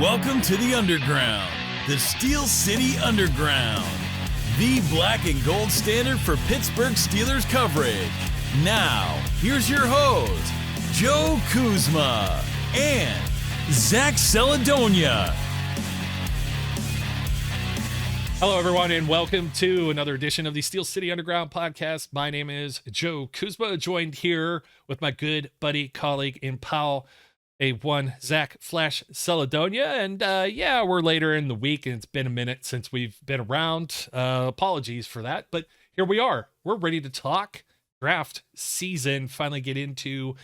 Welcome to the Underground, the Steel City Underground, the black and gold standard for Pittsburgh Steelers coverage. Now, here's your host, Joe Kuzma and Zach Celadonia. Hello, everyone, and welcome to another edition of the Steel City Underground podcast. My name is Joe Kuzma, joined here with my good buddy, colleague, and pal, A1 Zach Flash Celadonia. And we're later in the week, and it's been a minute since we've been around. Apologies for that, but here we are. We're ready to talk draft season, finally get into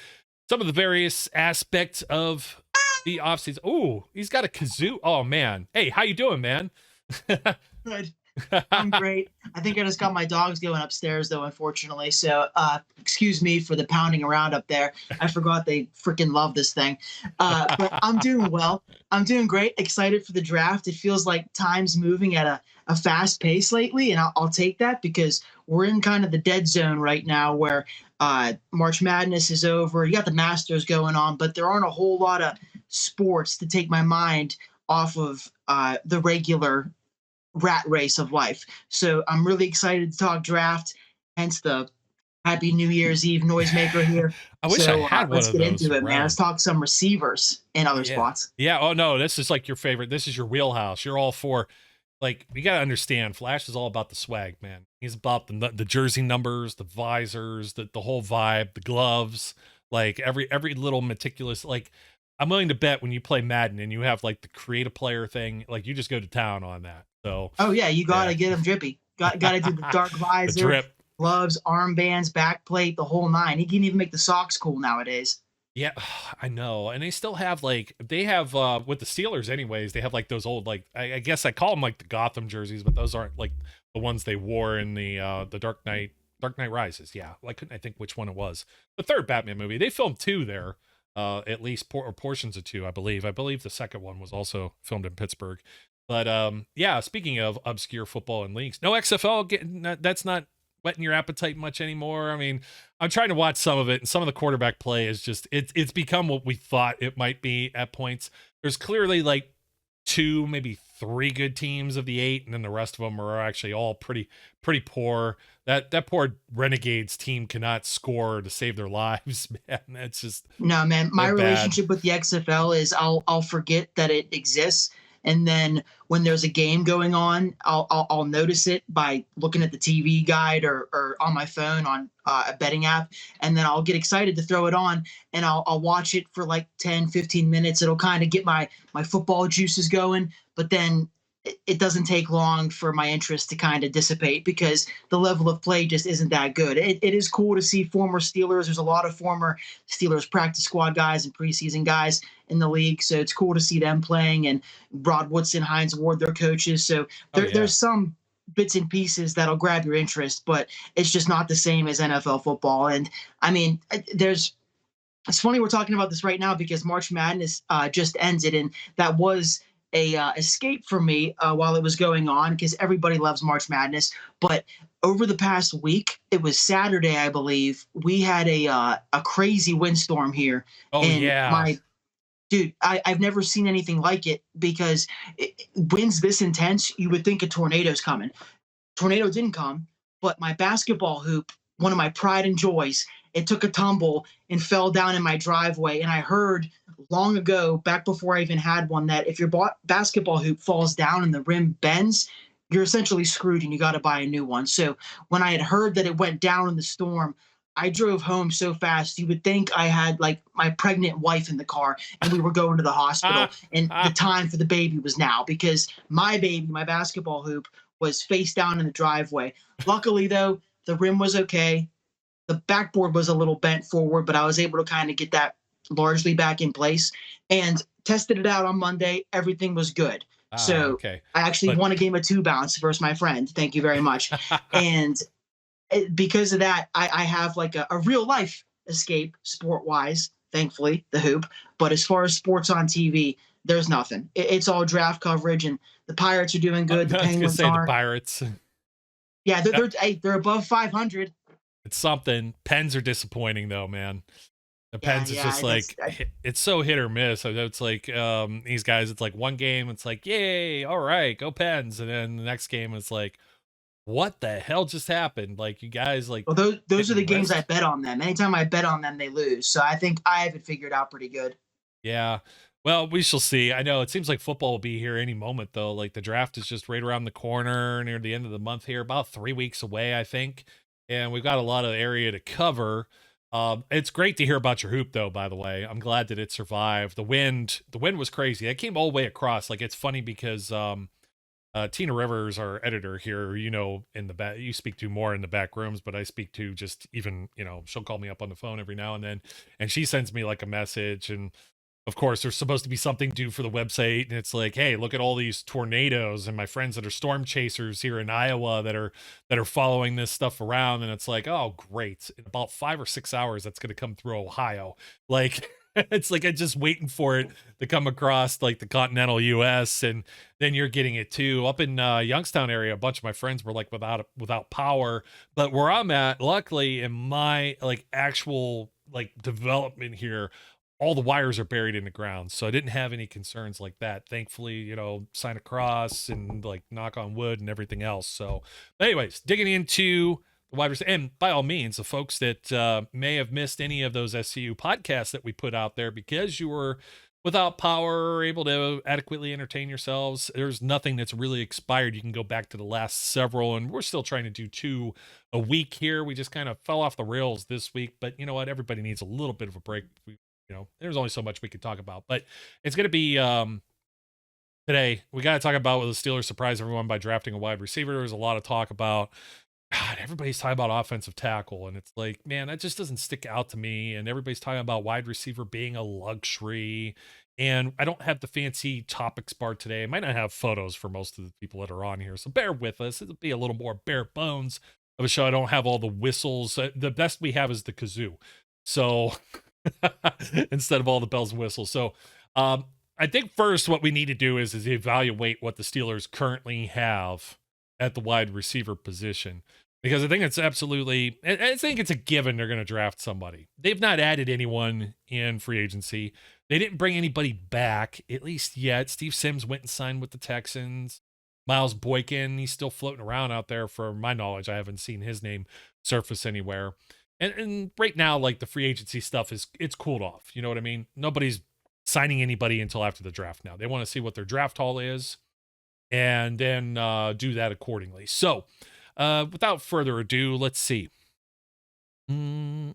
some of the various aspects of the offseason. Oh, he's got a kazoo. Oh, man. Hey, how you doing, man? Good. I'm great. I think I just got my dogs going upstairs, though, unfortunately. So excuse me for the pounding around up there. I forgot they freaking love this thing. But I'm doing well. I'm doing great. Excited for the draft. It feels like time's moving at a fast pace lately, and I'll take that because we're in kind of the dead zone right now where March Madness is over. You got the Masters going on, but there aren't a whole lot of sports to take my mind off of the regular rat race of life. So I'm really excited to talk draft, hence the happy New Year's Eve noisemaker here. I wish I had one let's of get those into it, man. around. Let's talk some receivers in other spots. Yeah. Oh, no, this is like your favorite. This is your wheelhouse. You're all for, like, you got to understand, Flash is all about the swag, man. He's about the jersey numbers, the visors, the whole vibe, the gloves, like every little meticulous, like, I'm willing to bet when you play Madden and you have like the create a player thing, like you just go to town on that. So oh yeah, you gotta get them drippy. Got to do the dark visor, the drip. Gloves, armbands, back plate, the whole nine. He can even make the socks cool nowadays. Yeah, I know. And they still have like with the Steelers anyways, they have like those old, like I guess I call them like the Gotham jerseys, but those aren't like the ones they wore in the Dark Knight Rises. Yeah. Well, I think which one it was. The third Batman movie. They filmed two there. At least portions of two, I believe. I believe the second one was also filmed in Pittsburgh. But speaking of obscure football and leagues, no XFL, that's not whetting your appetite much anymore. I mean, I'm trying to watch some of it, and some of the quarterback play is just, it's become what we thought it might be at points. There's clearly like 2, maybe 3 good teams of the 8, and then the rest of them are actually all pretty poor. That poor Renegades team cannot score to save their lives, man. That's just no, man. My relationship with the XFL is I'll forget that it exists, and then when there's a game going on, I'll notice it by looking at the TV guide or on my phone on a betting app, and then I'll get excited to throw it on, and I'll watch it for like 10, 15 minutes. It'll kind of get my football juices going, but then it doesn't take long for my interest to kind of dissipate because the level of play just isn't that good. It is cool to see former Steelers. There's a lot of former Steelers practice squad guys and preseason guys in the league. So it's cool to see them playing, and Rod Woodson, Hines Ward, their coaches. So there's some bits and pieces that'll grab your interest, but it's just not the same as NFL football. And I mean, it's funny we're talking about this right now because March Madness just ended, and that was a escape for me while it was going on because everybody loves March Madness. But over the past week, it was Saturday, I believe, we had a crazy windstorm here. Oh, and yeah. Dude, I've never seen anything like it because winds this intense, you would think a tornado's coming. Tornado didn't come, but my basketball hoop, one of my pride and joys, it took a tumble and fell down in my driveway. And I heard long ago, back before I even had one, that if your basketball hoop falls down and the rim bends, you're essentially screwed and you got to buy a new one. So when I had heard that it went down in the storm, I drove home so fast, you would think I had like my pregnant wife in the car and we were going to the hospital and the time for the baby was now because my baby, my basketball hoop, was face down in the driveway. Luckily, though, the rim was okay. The backboard was a little bent forward, but I was able to kind of get that largely back in place and tested it out on Monday. Everything was good. I actually won a game of 2 bounce versus my friend. Thank you very much. And because of that, I have like a real life escape sport wise, thankfully, the hoop. But as far as sports on TV, there's nothing. It's all draft coverage, and the Pirates are doing good. The Penguins aren't. The Pirates. Yeah, they're above 500. It's something. Pens are disappointing though, man. The Yeah, Pens is yeah, just like it's so hit or miss. So it's like these guys, it's like one game, it's like, yay, all right, go Pens, and then the next game it's like, what the hell just happened? Like you guys like well, those are the hitting games I wrist? bet on them. Anytime I bet on them, they lose. So I think I have it figured out pretty good. Yeah. Well, we shall see. I know it seems like football will be here any moment though. Like the draft is just right around the corner near the end of the month here, about 3 weeks away, I think. And we've got a lot of area to cover. It's great to hear about your hoop though, by the way. I'm glad that it survived. The wind was crazy. It came all the way across. Like it's funny because Tina Rivers, our editor here, in the back, you speak to more in the back rooms, but I speak to just even, she'll call me up on the phone every now and then, and she sends me like a message. And of course, there's supposed to be something due for the website, and it's like, hey, look at all these tornadoes, and my friends that are storm chasers here in Iowa that are following this stuff around, and it's like, oh, great! In about 5 or 6 hours, that's going to come through Ohio. Like, it's like I'm just waiting for it to come across like the continental U.S., and then you're getting it too. Up in Youngstown area, a bunch of my friends were like without power, but where I'm at, luckily in my like actual like development here, all the wires are buried in the ground. So I didn't have any concerns like that. Thankfully, sign a cross and like knock on wood and everything else. So, but anyways, digging into the wide receiver, and by all means, the folks that may have missed any of those SCU podcasts that we put out there because you were without power or able to adequately entertain yourselves, there's nothing that's really expired. You can go back to the last several, and we're still trying to do 2 a week here. We just kind of fell off the rails this week, but you know what? Everybody needs a little bit of a break. There's only so much we could talk about, but it's going to be today. We got to talk about what the Steelers surprised everyone by drafting a wide receiver. There's a lot of talk about, God, everybody's talking about offensive tackle, and it's like, man, that just doesn't stick out to me. And everybody's talking about wide receiver being a luxury. And I don't have the fancy topics bar today. I might not have photos for most of the people that are on here, so bear with us. It'll be a little more bare bones of a show. I don't have all the whistles. The best we have is the kazoo. So instead of all the bells and whistles. So I think first what we need to do is evaluate what the Steelers currently have at the wide receiver position, because I think it's absolutely, I think it's a given they're going to draft somebody. They've not added anyone in free agency. They didn't bring anybody back, at least yet. Steve Sims went and signed with the Texans. Miles Boykin, he's still floating around out there for my knowledge. I haven't seen his name surface anywhere. And right now, like the free agency stuff it's cooled off. You know what I mean? Nobody's signing anybody until after the draft now. They want to see what their draft haul is and then do that accordingly. So without further ado, let's see. I'm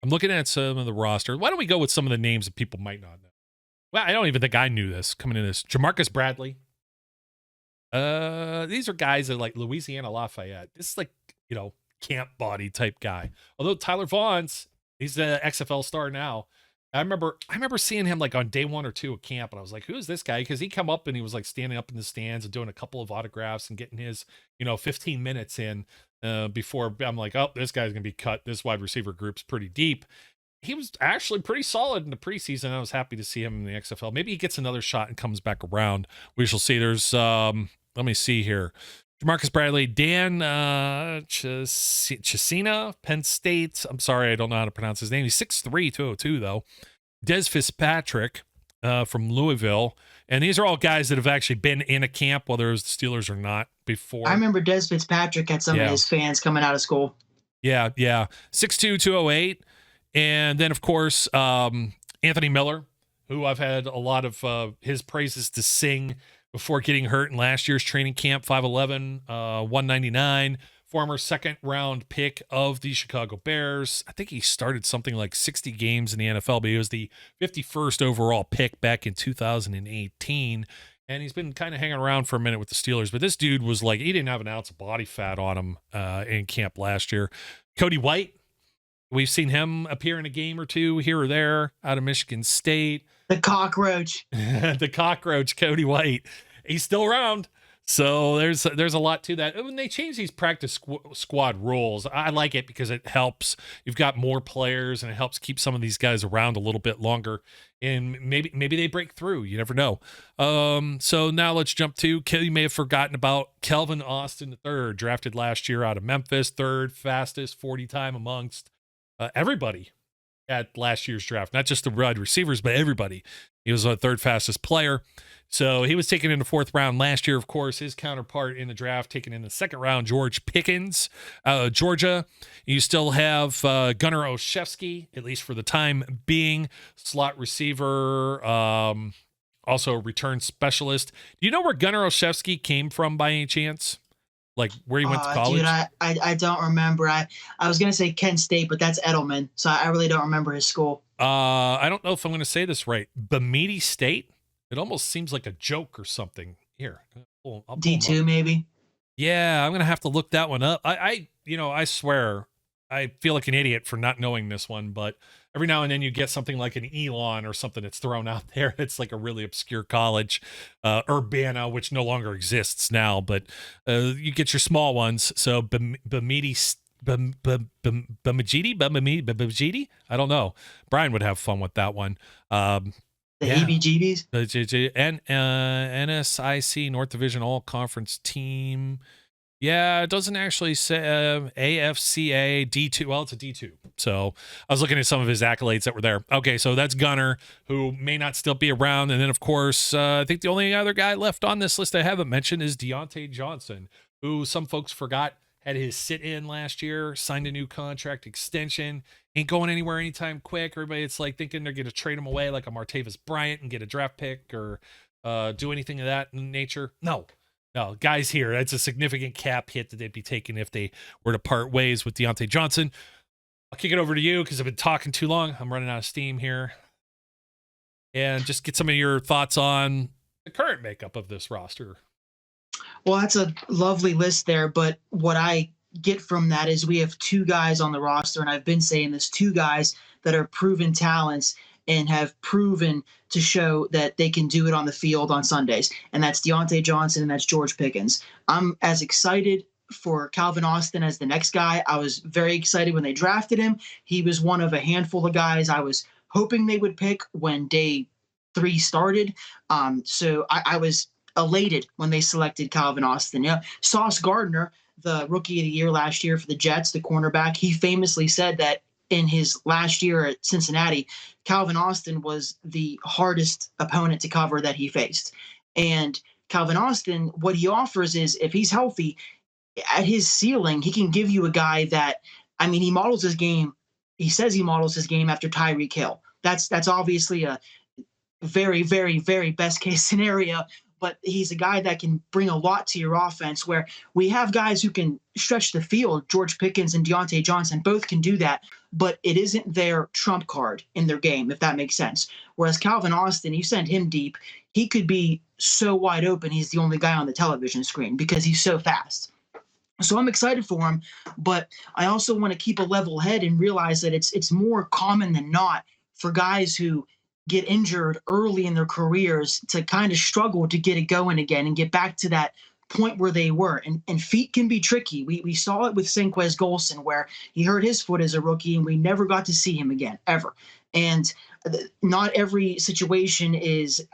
looking at some of the roster. Why don't we go with some of the names that people might not know? Well, I don't even think I knew this coming in this. Jamarcus Bradley. These are guys that like Louisiana Lafayette. This is like, camp body type guy. Although Tyler Vaughn's, he's an XFL star now. I remember seeing him like on day 1 or 2 of camp, and I was like, who is this guy? Because he come up and he was like standing up in the stands and doing a couple of autographs and getting his 15 minutes in before I'm like, oh, this guy's gonna be cut. This wide receiver group's pretty deep. He was actually pretty solid in the preseason. I was happy to see him in the XFL. Maybe he gets another shot and comes back around. We shall see. There's let me see here. Jamarcus Bradley, Dan Chisena, Penn State. I'm sorry, I don't know how to pronounce his name. He's 6'3", 202, though. Des Fitzpatrick from Louisville. And these are all guys that have actually been in a camp, whether it was the Steelers or not, before. I remember Des Fitzpatrick had some of his fans coming out of school. Yeah. 6'2", 208. And then, of course, Anthony Miller, who I've had a lot of his praises to sing before getting hurt in last year's training camp. 5'11", 199, former second-round pick of the Chicago Bears. I think he started something like 60 games in the NFL, but he was the 51st overall pick back in 2018. And he's been kind of hanging around for a minute with the Steelers. But this dude was like, he didn't have an ounce of body fat on him in camp last year. Cody White, we've seen him appear in a game or two here or there out of Michigan State. The cockroach. The cockroach, Cody White. He's still around. So there's a lot to that. When they change these practice squad rules, I like it because it helps. You've got more players, and it helps keep some of these guys around a little bit longer. And maybe they break through. You never know. So now let's jump to, you may have forgotten about Kelvin Austin III, drafted last year out of Memphis, 3rd fastest 40 time amongst everybody at last year's draft. Not just the wide receivers, but everybody. He was the third fastest player. So he was taken in the fourth round last year. Of course, his counterpart in the draft, taken in the second round, George Pickens, Georgia. You still have Gunnar Olszewski, at least for the time being, slot receiver, also return specialist. Do you know where Gunnar Olszewski came from by any chance? Like where he went to college? Dude, I don't remember. I was gonna say Kent State, but that's Edelman, so I really don't remember his school. I don't know if I'm gonna say this right. Bemidji State. It almost seems like a joke or something. Here, I'll pull D2 maybe. Yeah, I'm gonna have to look that one up. I swear, I feel like an idiot for not knowing this one, but every now and then you get something like an Elon or something that's thrown out there. It's like a really obscure college, Urbana, which no longer exists now, but you get your small ones. So Bemidji. Bemidji? I don't know. Brian would have fun with that one. The EBGBs? NSIC North Division All Conference Team. Yeah, it doesn't actually say AFCA D2. Well, it's a D2. So I was looking at some of his accolades that were there. Okay, so that's Gunnar, who may not still be around. And then, of course, I think the only other guy left on this list I haven't mentioned is Deontay Johnson, who some folks forgot had his sit-in last year, signed a new contract extension, ain't going anywhere anytime quick. Everybody, it's like thinking they're going to trade him away like a Martavis Bryant and get a draft pick or do anything of that nature. No, guys here, that's a significant cap hit that they'd be taking if they were to part ways with Deontay Johnson. I'll kick it over to you because I've been talking too long. I'm running out of steam here. And just get some of your thoughts on the current makeup of this roster. Well, that's a lovely list there, but what I get from that is we have two guys on the roster, and I've been saying this, two guys that are proven talents and have proven to show that they can do it on the field on Sundays, and that's Deontay Johnson and that's George Pickens. I'm as excited for Calvin Austin as the next guy. I was very excited when they drafted him. He was one of a handful of guys I was hoping they would pick when day 3 started. So I was elated when they selected Calvin Austin. Yeah, Sauce Gardner, the rookie of the year last year for the Jets, the cornerback, he famously said that in his last year at Cincinnati, Calvin Austin was the hardest opponent to cover that he faced. And Calvin Austin, what he offers is if he's healthy, at his ceiling, he can give you a guy that, I mean, he models his game. He says he models his game after Tyreek Hill. That's obviously a very, very, very best case scenario, but he's a guy that can bring a lot to your offense where we have guys who can stretch the field. George Pickens and Deontay Johnson both can do that, but it isn't their trump card in their game, if that makes sense. Whereas Calvin Austin, you send him deep, he could be so wide open. He's the only guy on the television screen because he's so fast. So I'm excited for him, but I also want to keep a level head and realize that it's more common than not for guys who get injured early in their careers to kind of struggle to get it going again and get back to that point where they were. And feet can be tricky. We saw it with Senquez Golson where he hurt his foot as a rookie and we never got to see him again, ever. And not every situation is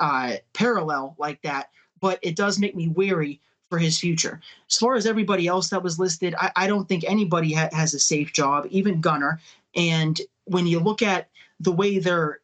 parallel like that, but it does make me wary for his future. As far as everybody else that was listed, I don't think anybody has a safe job, even Gunnar. And when you look at the way they're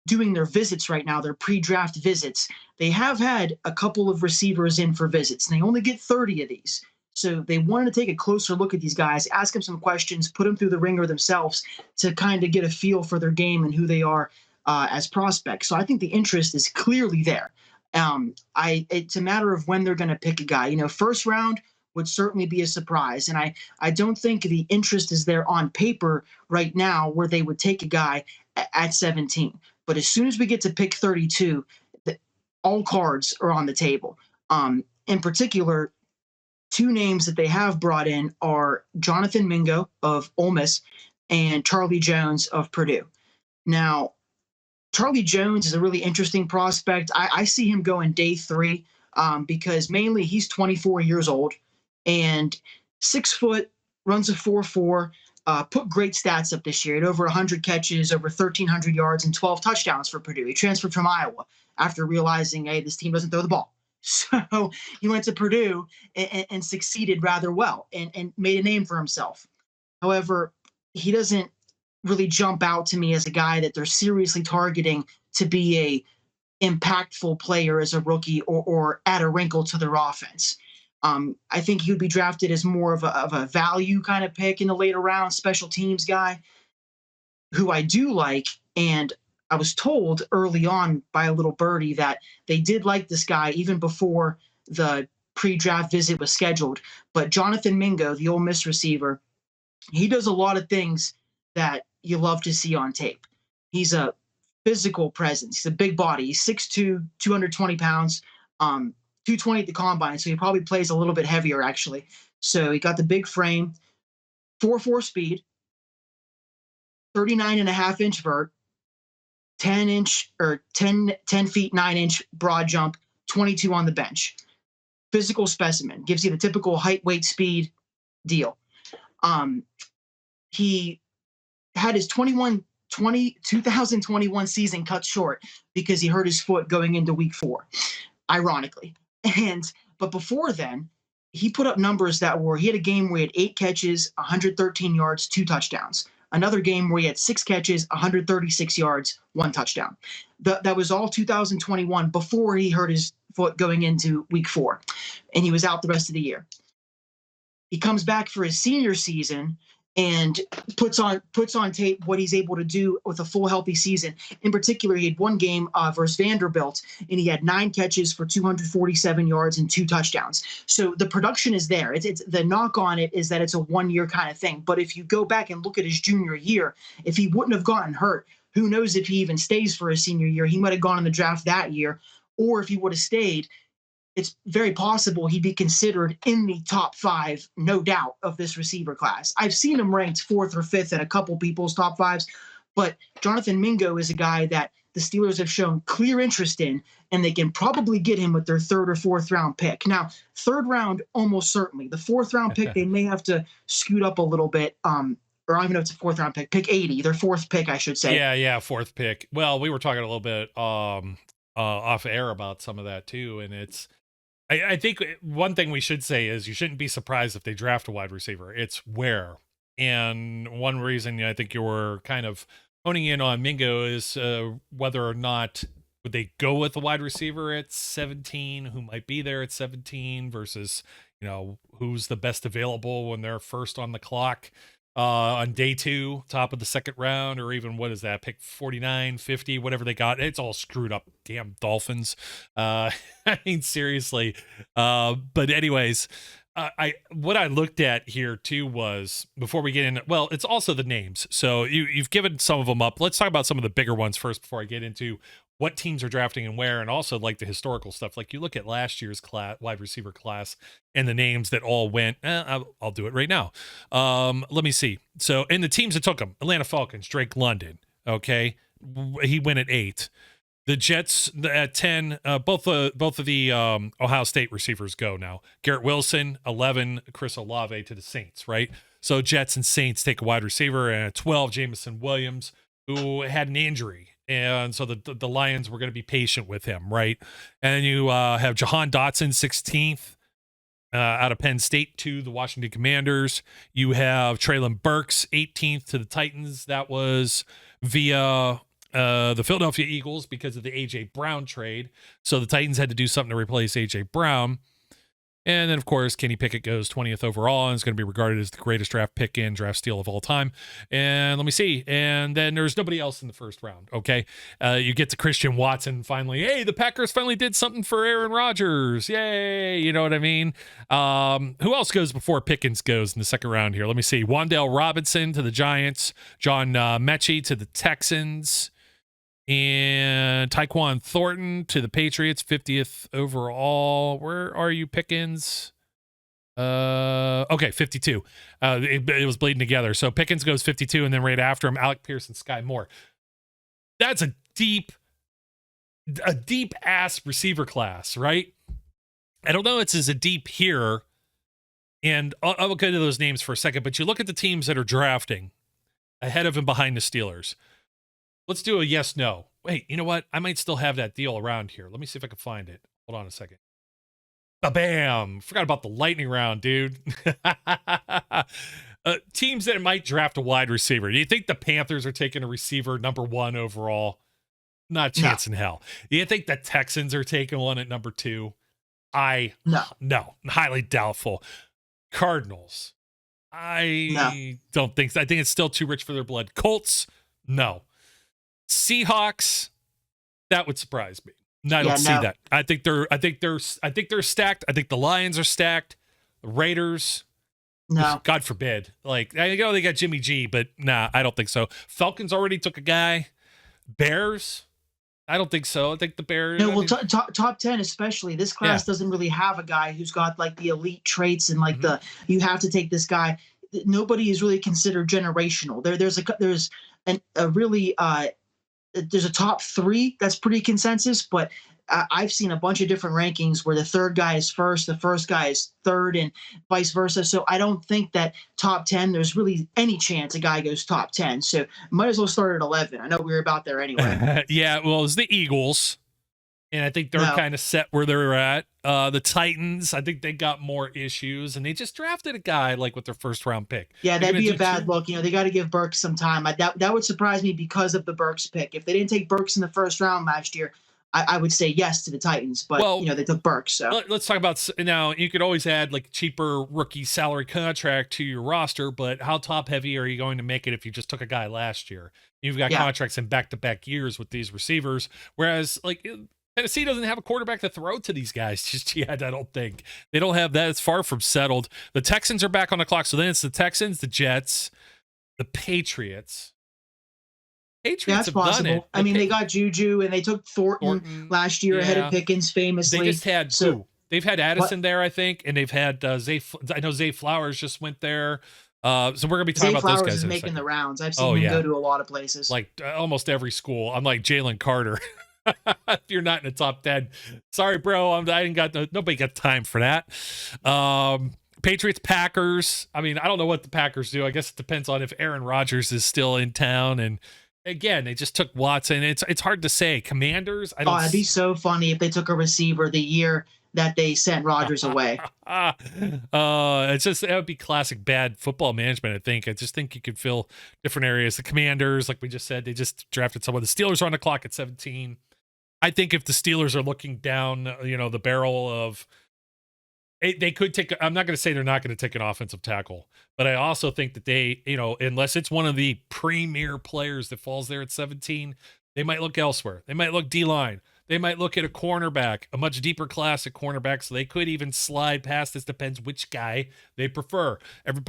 doing their visits right now, their pre-draft visits, they have had a couple of receivers in for visits, and they only get 30 of these. So they wanted to take a closer look at these guys, ask them some questions, put them through the ringer themselves to kind of get a feel for their game and who they are as prospects. So I think the interest is clearly there. It's a matter of when they're going to pick a guy. First round would certainly be a surprise. And I don't think the interest is there on paper right now where they would take a guy at 17. But as soon as we get to pick 32, all cards are on the table. In particular, two names that they have brought in are Jonathan Mingo of Ole Miss and Charlie Jones of Purdue. Now, Charlie Jones is a really interesting prospect. I see him going day 3 because mainly he's 24 years old and 6 foot, runs a 4.4, put great stats up this year. He had over 100 catches, over 1,300 yards, and 12 touchdowns for Purdue. He transferred from Iowa after realizing, hey, this team doesn't throw the ball. So he went to Purdue and succeeded rather well and made a name for himself. However, he doesn't really jump out to me as a guy that they're seriously targeting to be a impactful player as a rookie or add a wrinkle to their offense. I think he would be drafted as more of a value kind of pick in the later rounds, special teams guy who I do like. And I was told early on by a little birdie that they did like this guy even before the pre-draft visit was scheduled. But Jonathan Mingo, the Ole Miss receiver, he does a lot of things that you love to see on tape. He's a physical presence. He's a big body. He's 6'2", 220 pounds, 220 at the combine. So he probably plays a little bit heavier, actually. So he got the big frame, 4.4 speed, 39.5-inch vert, 10 feet 9-inch broad jump, 22 on the bench. Physical specimen, gives you the typical height, weight, speed deal. He had his 2021 season cut short because he hurt his foot going into week 4, ironically. But before then, he put up numbers that were, he had a game where he had 8 catches, 113 yards, 2 touchdowns. Another game where he had 6 catches, 136 yards, 1 touchdown. That was all 2021 before he hurt his foot going into week 4, and he was out the rest of the year. He comes back for his senior season and puts on tape what he's able to do with a full healthy season. In particular, he had one game versus Vanderbilt, and he had 9 catches for 247 yards and 2 touchdowns. So the production is there. It's the knock on it is that it's a one-year kind of thing. But if you go back and look at his junior year, if he wouldn't have gotten hurt, who knows if he even stays for his senior year. He might have gone in the draft that year, or if he would have stayed, it's very possible he'd be considered in the top 5, no doubt, of this receiver class. I've seen him ranked 4th or 5th at a couple people's top 5s, but Jonathan Mingo is a guy that the Steelers have shown clear interest in, and they can probably get him with their 3rd or 4th round pick. Now, 3rd round, almost certainly. The 4th round pick, they may have to scoot up a little bit, or I don't even know if it's a 4th round pick, pick 80, their 4th pick, I should say. Yeah, 4th pick. Well, we were talking a little bit off air about some of that too, and it's, I think one thing we should say is you shouldn't be surprised if they draft a wide receiver. It's where. And one reason I think you were kind of honing in on Mingo is whether or not would they go with a wide receiver at 17, who might be there at 17 versus, who's the best available when they're first on the clock on day 2, top of the 2nd round, or even what is that, pick 49, 50, whatever they got. It's all screwed up. Damn Dolphins. I mean, seriously. But anyways, what I looked at here too was, before we get in, well, it's also the names. So you've given some of them up. Let's talk about some of the bigger ones first before I get into what teams are drafting and where, and also like the historical stuff. Like you look at last year's wide receiver class and the names that all went, I'll do it right now. Let me see. So in the teams that took them, Atlanta Falcons, Drake London. Okay. He went at 8. The Jets at 10, both of the Ohio State receivers go now. Garrett Wilson, 11, Chris Olave to the Saints, right? So Jets and Saints take a wide receiver, and at 12, Jameson Williams, who had an injury. And so the Lions were going to be patient with him, right? And then you have Jahan Dotson, 16th, out of Penn State to the Washington Commanders. You have Treylon Burks, 18th to the Titans. That was via the Philadelphia Eagles because of the A.J. Brown trade. So the Titans had to do something to replace A.J. Brown. And then, of course, Kenny Pickett goes 20th overall and is going to be regarded as the greatest draft pick and draft steal of all time. And let me see. And then there's nobody else in the first round, okay? You get to Christian Watson finally. Hey, the Packers finally did something for Aaron Rodgers. Yay! You know what I mean? Who else goes before Pickens goes in the second round here? Let me see. Wan'Dale Robinson to the Giants. John Mechie to the Texans. And Tyquan Thornton to the Patriots, 50th overall. Where are you, Pickens? Okay, 52. It was bleeding together. So Pickens goes 52, and then right after him, Alec Pierce and Sky Moore. That's a deep ass receiver class, right? I don't know it's as a deep here, and I'll get to those names for a second, but you look at the teams that are drafting ahead of and behind the Steelers. Let's do a yes, no. Wait, you know what? I might still have that deal around here. Let me see if I can find it. Hold on a second. Ba-bam! Forgot about the lightning round, dude. Teams that might draft a wide receiver. Do you think the Panthers are taking a receiver number 1 overall? Not a chance in hell. Do you think the Texans are taking one at number 2? No, highly doubtful. Cardinals. Don't think so. I think it's still too rich for their blood. Colts, no. Seahawks, that would surprise me. No, I don't see that. I think they're stacked. I think the Lions are stacked. The Raiders, no. God forbid. Like, I know they got Jimmy G, but nah, I don't think so. Falcons already took a guy. Bears, I don't think so. I think the Bears. No, well, top 10 especially. This class doesn't really have a guy who's got like the elite traits and like you have to take this guy. Nobody is really considered generational. There's a top 3 that's pretty consensus, but I've seen a bunch of different rankings where the third guy is first, the first guy is third, and vice versa. So I don't think that top 10, there's really any chance a guy goes top 10. So might as well start at 11. I know we were about there anyway. Yeah, well, it's the Eagles, and I think they're kind of set where they're at. The Titans, I think they got more issues, and they just drafted a guy like with their first round pick. Yeah, that'd be a bad look. They got to give Burks some time. That would surprise me because of the Burks pick. If they didn't take Burks in the first round last year, I would say yes to the Titans, but they took Burks. So let's talk about now. You could always add like cheaper rookie salary contract to your roster, but how top heavy are you going to make it if you just took a guy last year? You've got contracts in back-to-back years with these receivers, whereas like Tennessee doesn't have a quarterback to throw to these guys just yet. I don't think they don't have that. It's far from settled. The Texans are back on the clock, so then it's the Texans, the Jets, the Patriots. That's possible. I mean, they got Juju and they took Thornton last year ahead of Pickens famously. They just had they've had Addison there, I think, and they've had Zay. I know Zay Flowers just went there. So we're gonna be talking about those guys. Is making the rounds. I've seen him go to a lot of places, like almost every school. I'm like Jalen Carter. If you're not in the top 10, sorry, bro. Nobody got time for that. Patriots, Packers. I mean, I don't know what the Packers do. I guess it depends on if Aaron Rodgers is still in town. And again, they just took Watson. It's hard to say. Commanders. It'd be so funny if they took a receiver the year that they sent Rodgers away. It's just, that would be classic bad football management, I think. I just think you could fill different areas. The Commanders, like we just said, they just drafted someone. The Steelers are on the clock at 17. I think if the Steelers are looking down, the barrel of, they could take, I'm not going to say they're not going to take an offensive tackle, but I also think that they, unless it's one of the premier players that falls there at 17, they might look elsewhere. They might look D-line. They might look at a cornerback, a much deeper class at cornerback, so they could even slide past. This depends which guy they prefer.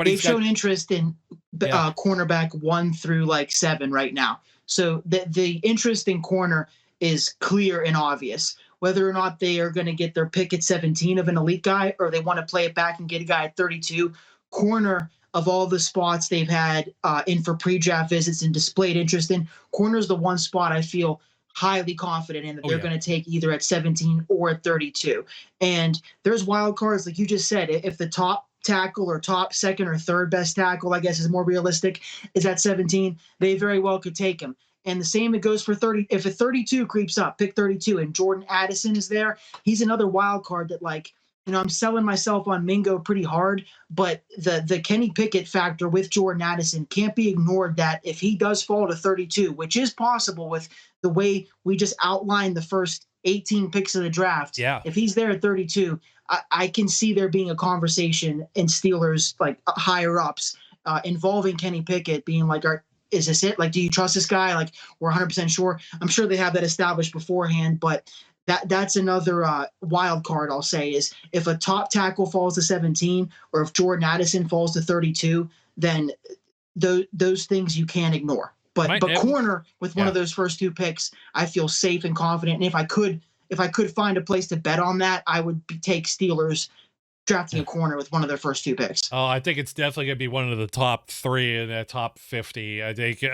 They've shown interest in cornerback 1 through 7 right now. So the interest in corner is clear and obvious. Whether or not they are going to get their pick at 17 of an elite guy, or they want to play it back and get a guy at 32, corner of all the spots they've had in for pre-draft visits and displayed interest in, corner is the one spot I feel highly confident in that they're going to take either at 17 or at 32. And there's wild cards, like you just said. If the top tackle or top second or third best tackle, I guess is more realistic, is at 17, they very well could take him. And the same it goes for 30. If a 32 creeps up, pick 32, and Jordan Addison is there, he's another wild card that, I'm selling myself on Mingo pretty hard, but the Kenny Pickett factor with Jordan Addison can't be ignored, that if he does fall to 32, which is possible with the way we just outlined the first 18 picks of the draft, if he's there at 32, I can see there being a conversation in Steelers, higher ups, involving Kenny Pickett being like, is this it? Do you trust this guy? We're 100% sure. I'm sure they have that established beforehand, but that's another wild card, I'll say, is if a top tackle falls to 17 or if Jordan Addison falls to 32, then those things you can't ignore. But corner with one of those first 2 picks, I feel safe and confident. And if I could find a place to bet on that, I would take Steelers drafting a corner with one of their first 2 picks. Oh, I think it's definitely going to be one of the top 3 in that top 50. I think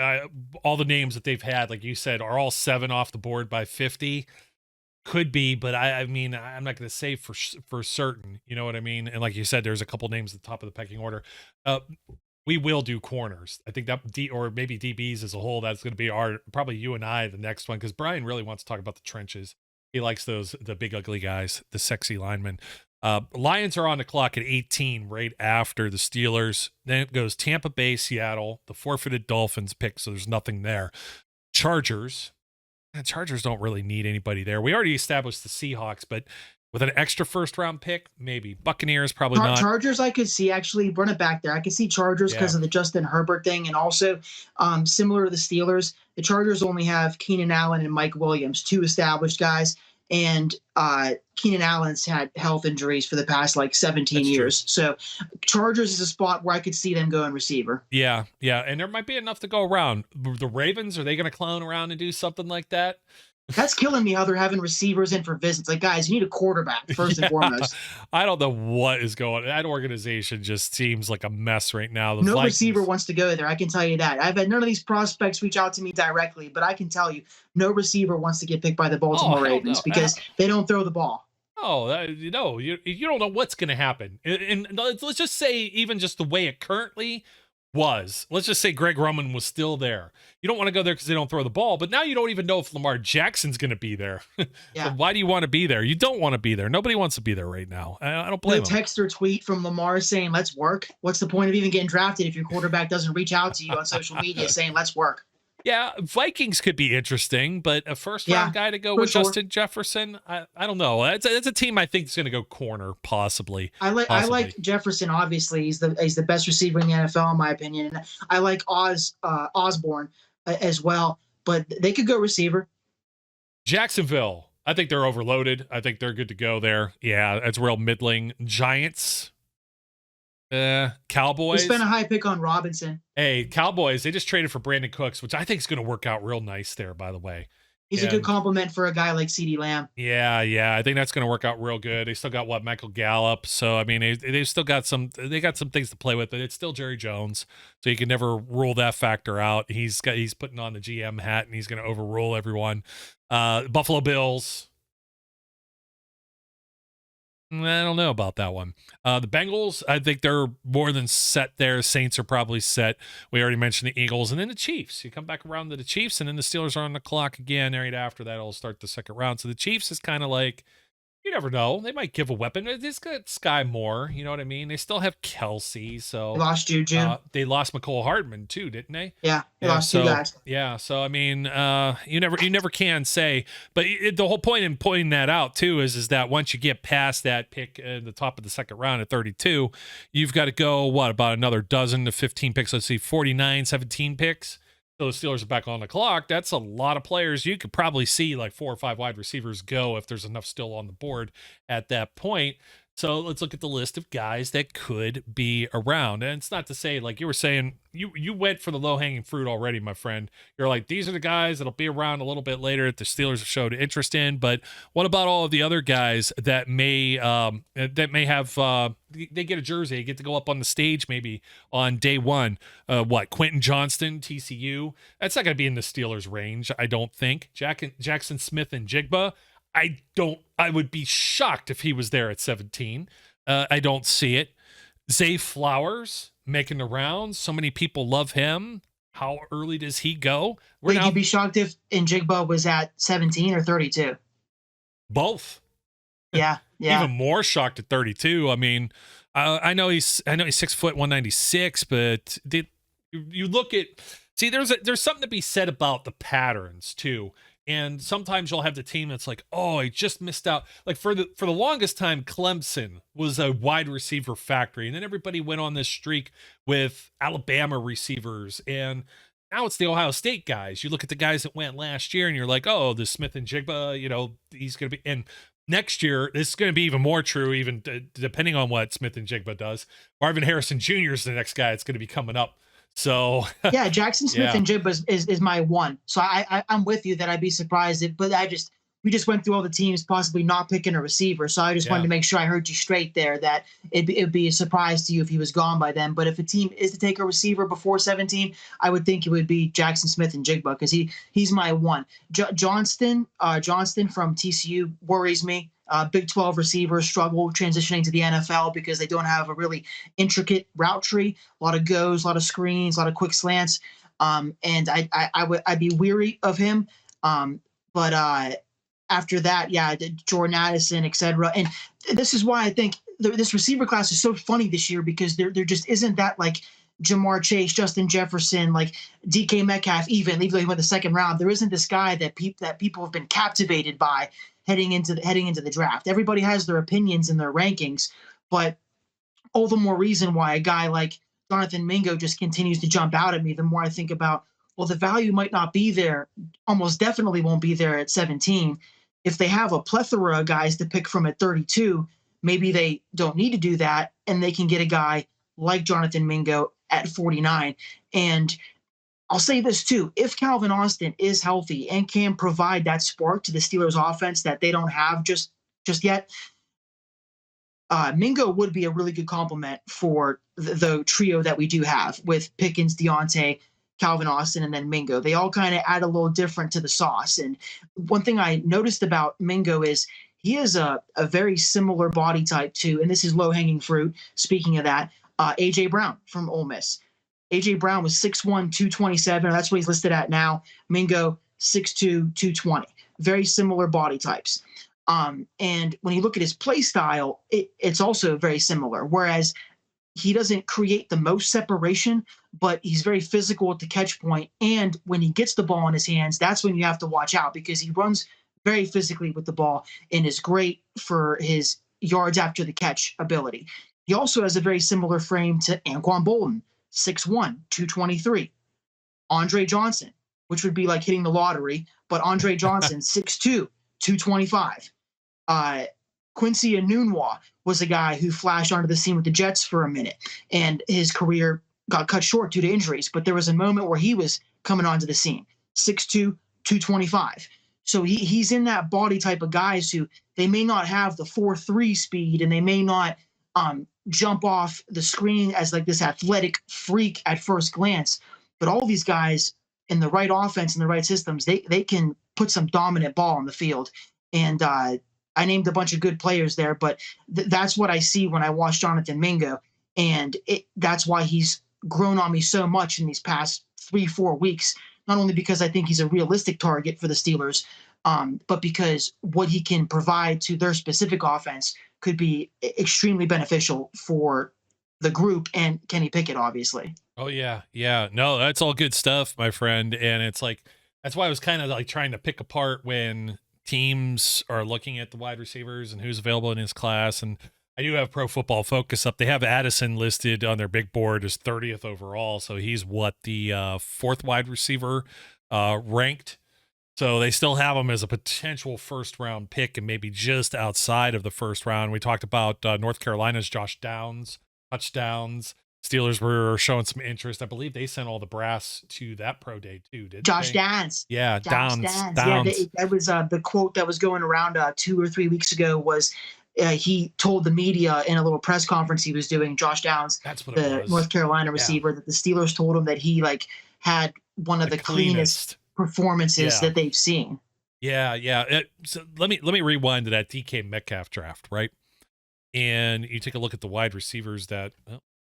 all the names that they've had, like you said, are all 7 off the board by 50. Could be, but I mean, I'm not going to say for certain. You know what I mean? And like you said, there's a couple names at the top of the pecking order. We will do corners. I think that or maybe DBs as a whole. That's going to be probably you and I the next one, because Brian really wants to talk about the trenches. He likes the big ugly guys, the sexy linemen. Lions are on the clock at 18 right after the Steelers. Then it goes Tampa Bay, Seattle, the forfeited Dolphins pick, so there's nothing there. Chargers. Chargers don't really need anybody there. We already established the Seahawks, but with an extra first-round pick, maybe. Buccaneers, probably not. Chargers, I could see actually run it back there. I could see Chargers because of the Justin Herbert thing, and also similar to the Steelers, the Chargers only have Keenan Allen and Mike Williams, two established guys, and Keenan Allen's had health injuries for the past 17 years. So Chargers is a spot where I could see them going receiver. Yeah, and there might be enough to go around. The Ravens, are they going to clown around and do something like that? That's killing me how they're having receivers in for visits. Guys, you need a quarterback first and foremost. I don't know what is going on. That organization just seems like a mess right now. No receiver wants to go there. I can tell you that. I've had none of these prospects reach out to me directly, but I can tell you no receiver wants to get picked by the Baltimore Ravens because they don't throw the ball. Oh, you don't know what's going to happen. And let's just say even just the way it currently was. Let's just say Greg Roman was still there. You don't want to go there because they don't throw the ball, but now you don't even know if Lamar Jackson's going to be there. So why do you want to be there? You don't want to be there. Nobody wants to be there right now. I don't blame them. Text or tweet from Lamar saying, let's work. What's the point of even getting drafted if your quarterback doesn't reach out to you on social media saying, let's work? Yeah, Vikings could be interesting, but a first-round guy to go with Justin Jefferson, I don't know. It's a team I think is going to go corner, possibly. I like Jefferson. Obviously, he's the best receiver in the NFL, in my opinion. And I like Osborne as well, but they could go receiver. Jacksonville, I think they're overloaded. I think they're good to go there. Yeah, it's real middling. Giants. Cowboys. We spent a high pick on Robinson. Hey, Cowboys, they just traded for Brandon Cooks, which I think is going to work out real nice there, by the way. He's a good compliment for a guy like CeeDee Lamb. Yeah. I think that's going to work out real good. They still got Michael Gallup. So, I mean, they've still got some things to play with, but it's still Jerry Jones. So you can never rule that factor out. He's putting on the GM hat and he's going to overrule everyone. Buffalo Bills. I don't know about that one. The Bengals, I think they're more than set there. Saints are probably set. We already mentioned the Eagles. And then the Chiefs. You come back around to the Chiefs, and then the Steelers are on the clock again. Right after that, it'll start the second round. So the Chiefs is kind of like, you never know. They might give a weapon. It's got Sky Moore. You know what I mean? They still have Kelsey. So they lost Juju. They lost McCole Hardman too, didn't they? Yeah, they lost two guys. Yeah. So I mean, you never can say. But the whole point in pointing that out too is that once you get past that pick at the top of the second round at 32, you've got to go about another dozen to 15 picks. Let's see, 49, 17 picks. So the Steelers are back on the clock. That's a lot of players. You could probably see 4 or 5 wide receivers go if there's enough still on the board at that point. So let's look at the list of guys that could be around. And it's not to say, like you were saying, you went for the low-hanging fruit already, my friend. You're like, these are the guys that'll be around a little bit later that the Steelers have showed interest in. But what about all of the other guys that may have they get a jersey, they get to go up on the stage maybe on day one? Quentin Johnston, TCU. That's not going to be in the Steelers' range, I don't think. Jackson Smith-Njigba. I would be shocked if he was there at 17. I don't see it. Zay Flowers making the rounds. So many people love him. How early does he go? You'd be shocked if Njigba was at 17 or 32. Both. Yeah. Even more shocked at 32. I mean, I know he's 6 foot 196, but you look at, see, there's something to be said about the patterns too. And sometimes you'll have the team that's like, oh, I just missed out. Like for the longest time, Clemson was a wide receiver factory. And then everybody went on this streak with Alabama receivers. And now it's the Ohio State guys. You look at the guys that went last year and you're like, oh, the Smith-Njigba, he's going to be. And next year, this is going to be even more true, even depending on what Smith-Njigba does. Marvin Harrison Jr. is the next guy that's going to be coming up. So yeah, Jackson Smith-Njigba is my one. So I'm with you that I'd be surprised but we just went through all the teams possibly not picking a receiver. So I just wanted to make sure I heard you straight there that it'd be a surprise to you if he was gone by then. But if a team is to take a receiver before 17, I would think it would be Jackson Smith-Njigba because he's my one. Johnston from TCU worries me. Big 12 receivers struggle transitioning to the NFL because they don't have a really intricate route tree. A lot of goes, a lot of screens, a lot of quick slants. And I'd be weary of him. But after that, yeah, Jordan Addison, etc. And this is why I think this receiver class is so funny this year, because there just isn't that like Jamar Chase, Justin Jefferson, like DK Metcalf, even though he went the second round. There isn't this guy that people have been captivated by heading into the draft. Everybody has their opinions and their rankings, but all the more reason why a guy like Jonathan Mingo just continues to jump out at me the more I think about, well, the value might not be there, almost definitely won't be there at 17. If they have a plethora of guys to pick from at 32, maybe they don't need to do that, and they can get a guy like Jonathan Mingo at 49. And I'll say this too, if Calvin Austin is healthy and can provide that spark to the Steelers offense that they don't have just yet, Mingo would be a really good complement for the trio that we do have with Pickens, Deontay, Calvin Austin, and then Mingo. They all kind of add a little different to the sauce. And one thing I noticed about Mingo is he has a very similar body type to, and this is low-hanging fruit, speaking of that, A.J. Brown from Ole Miss. A.J. Brown was 6'1", 227. That's what he's listed at now. Mingo, 6'2", 220. Very similar body types. And when you look at his play style, it's also very similar, whereas he doesn't create the most separation, but he's very physical at the catch point. And when he gets the ball in his hands, that's when you have to watch out, because he runs very physically with the ball and is great for his yards after the catch ability. He also has a very similar frame to Anquan Bolden, 6'1", 223. Andre Johnson, which would be like hitting the lottery, but Andre Johnson, 6'2", 225. Quincy Enunwa was a guy who flashed onto the scene with the Jets for a minute, and his career got cut short due to injuries. But there was a moment where he was coming onto the scene, 6'2", 225. So he's in that body type of guys who they may not have the 4.3 speed, and they may not jump off the screen as like this athletic freak at first glance. But all these guys in the right offense and the right systems, they can put some dominant ball on the field. And I named a bunch of good players there, but that's what I see when I watch Jonathan Mingo. And that's why he's grown on me so much in these past 3-4 weeks, not only because I think he's a realistic target for the Steelers, but because what he can provide to their specific offense could be extremely beneficial for the group and Kenny Pickett, obviously. Oh, yeah. Yeah. No, that's all good stuff, my friend. And it's like, that's why I was kind of like trying to pick apart when teams are looking at the wide receivers and who's available in his class. And I do have Pro Football Focus up. They have Addison listed on their big board as 30th overall. So he's the fourth wide receiver ranked. So they still have him as a potential first round pick and maybe just outside of the first round. We talked about North Carolina's Josh Downs, touchdowns. Steelers were showing some interest. I believe they sent all the brass to that pro day too, didn't Josh they? Downs. Yeah, Downs. Yeah, that was the quote that was going around 2 or 3 weeks ago was he told the media in a little press conference he was doing, Josh Downs, that's what the it was. North Carolina receiver, that the Steelers told him that he like had one of the cleanest performances that they've seen. Yeah. So let me rewind to that DK Metcalf draft, right? And you take a look at the wide receivers that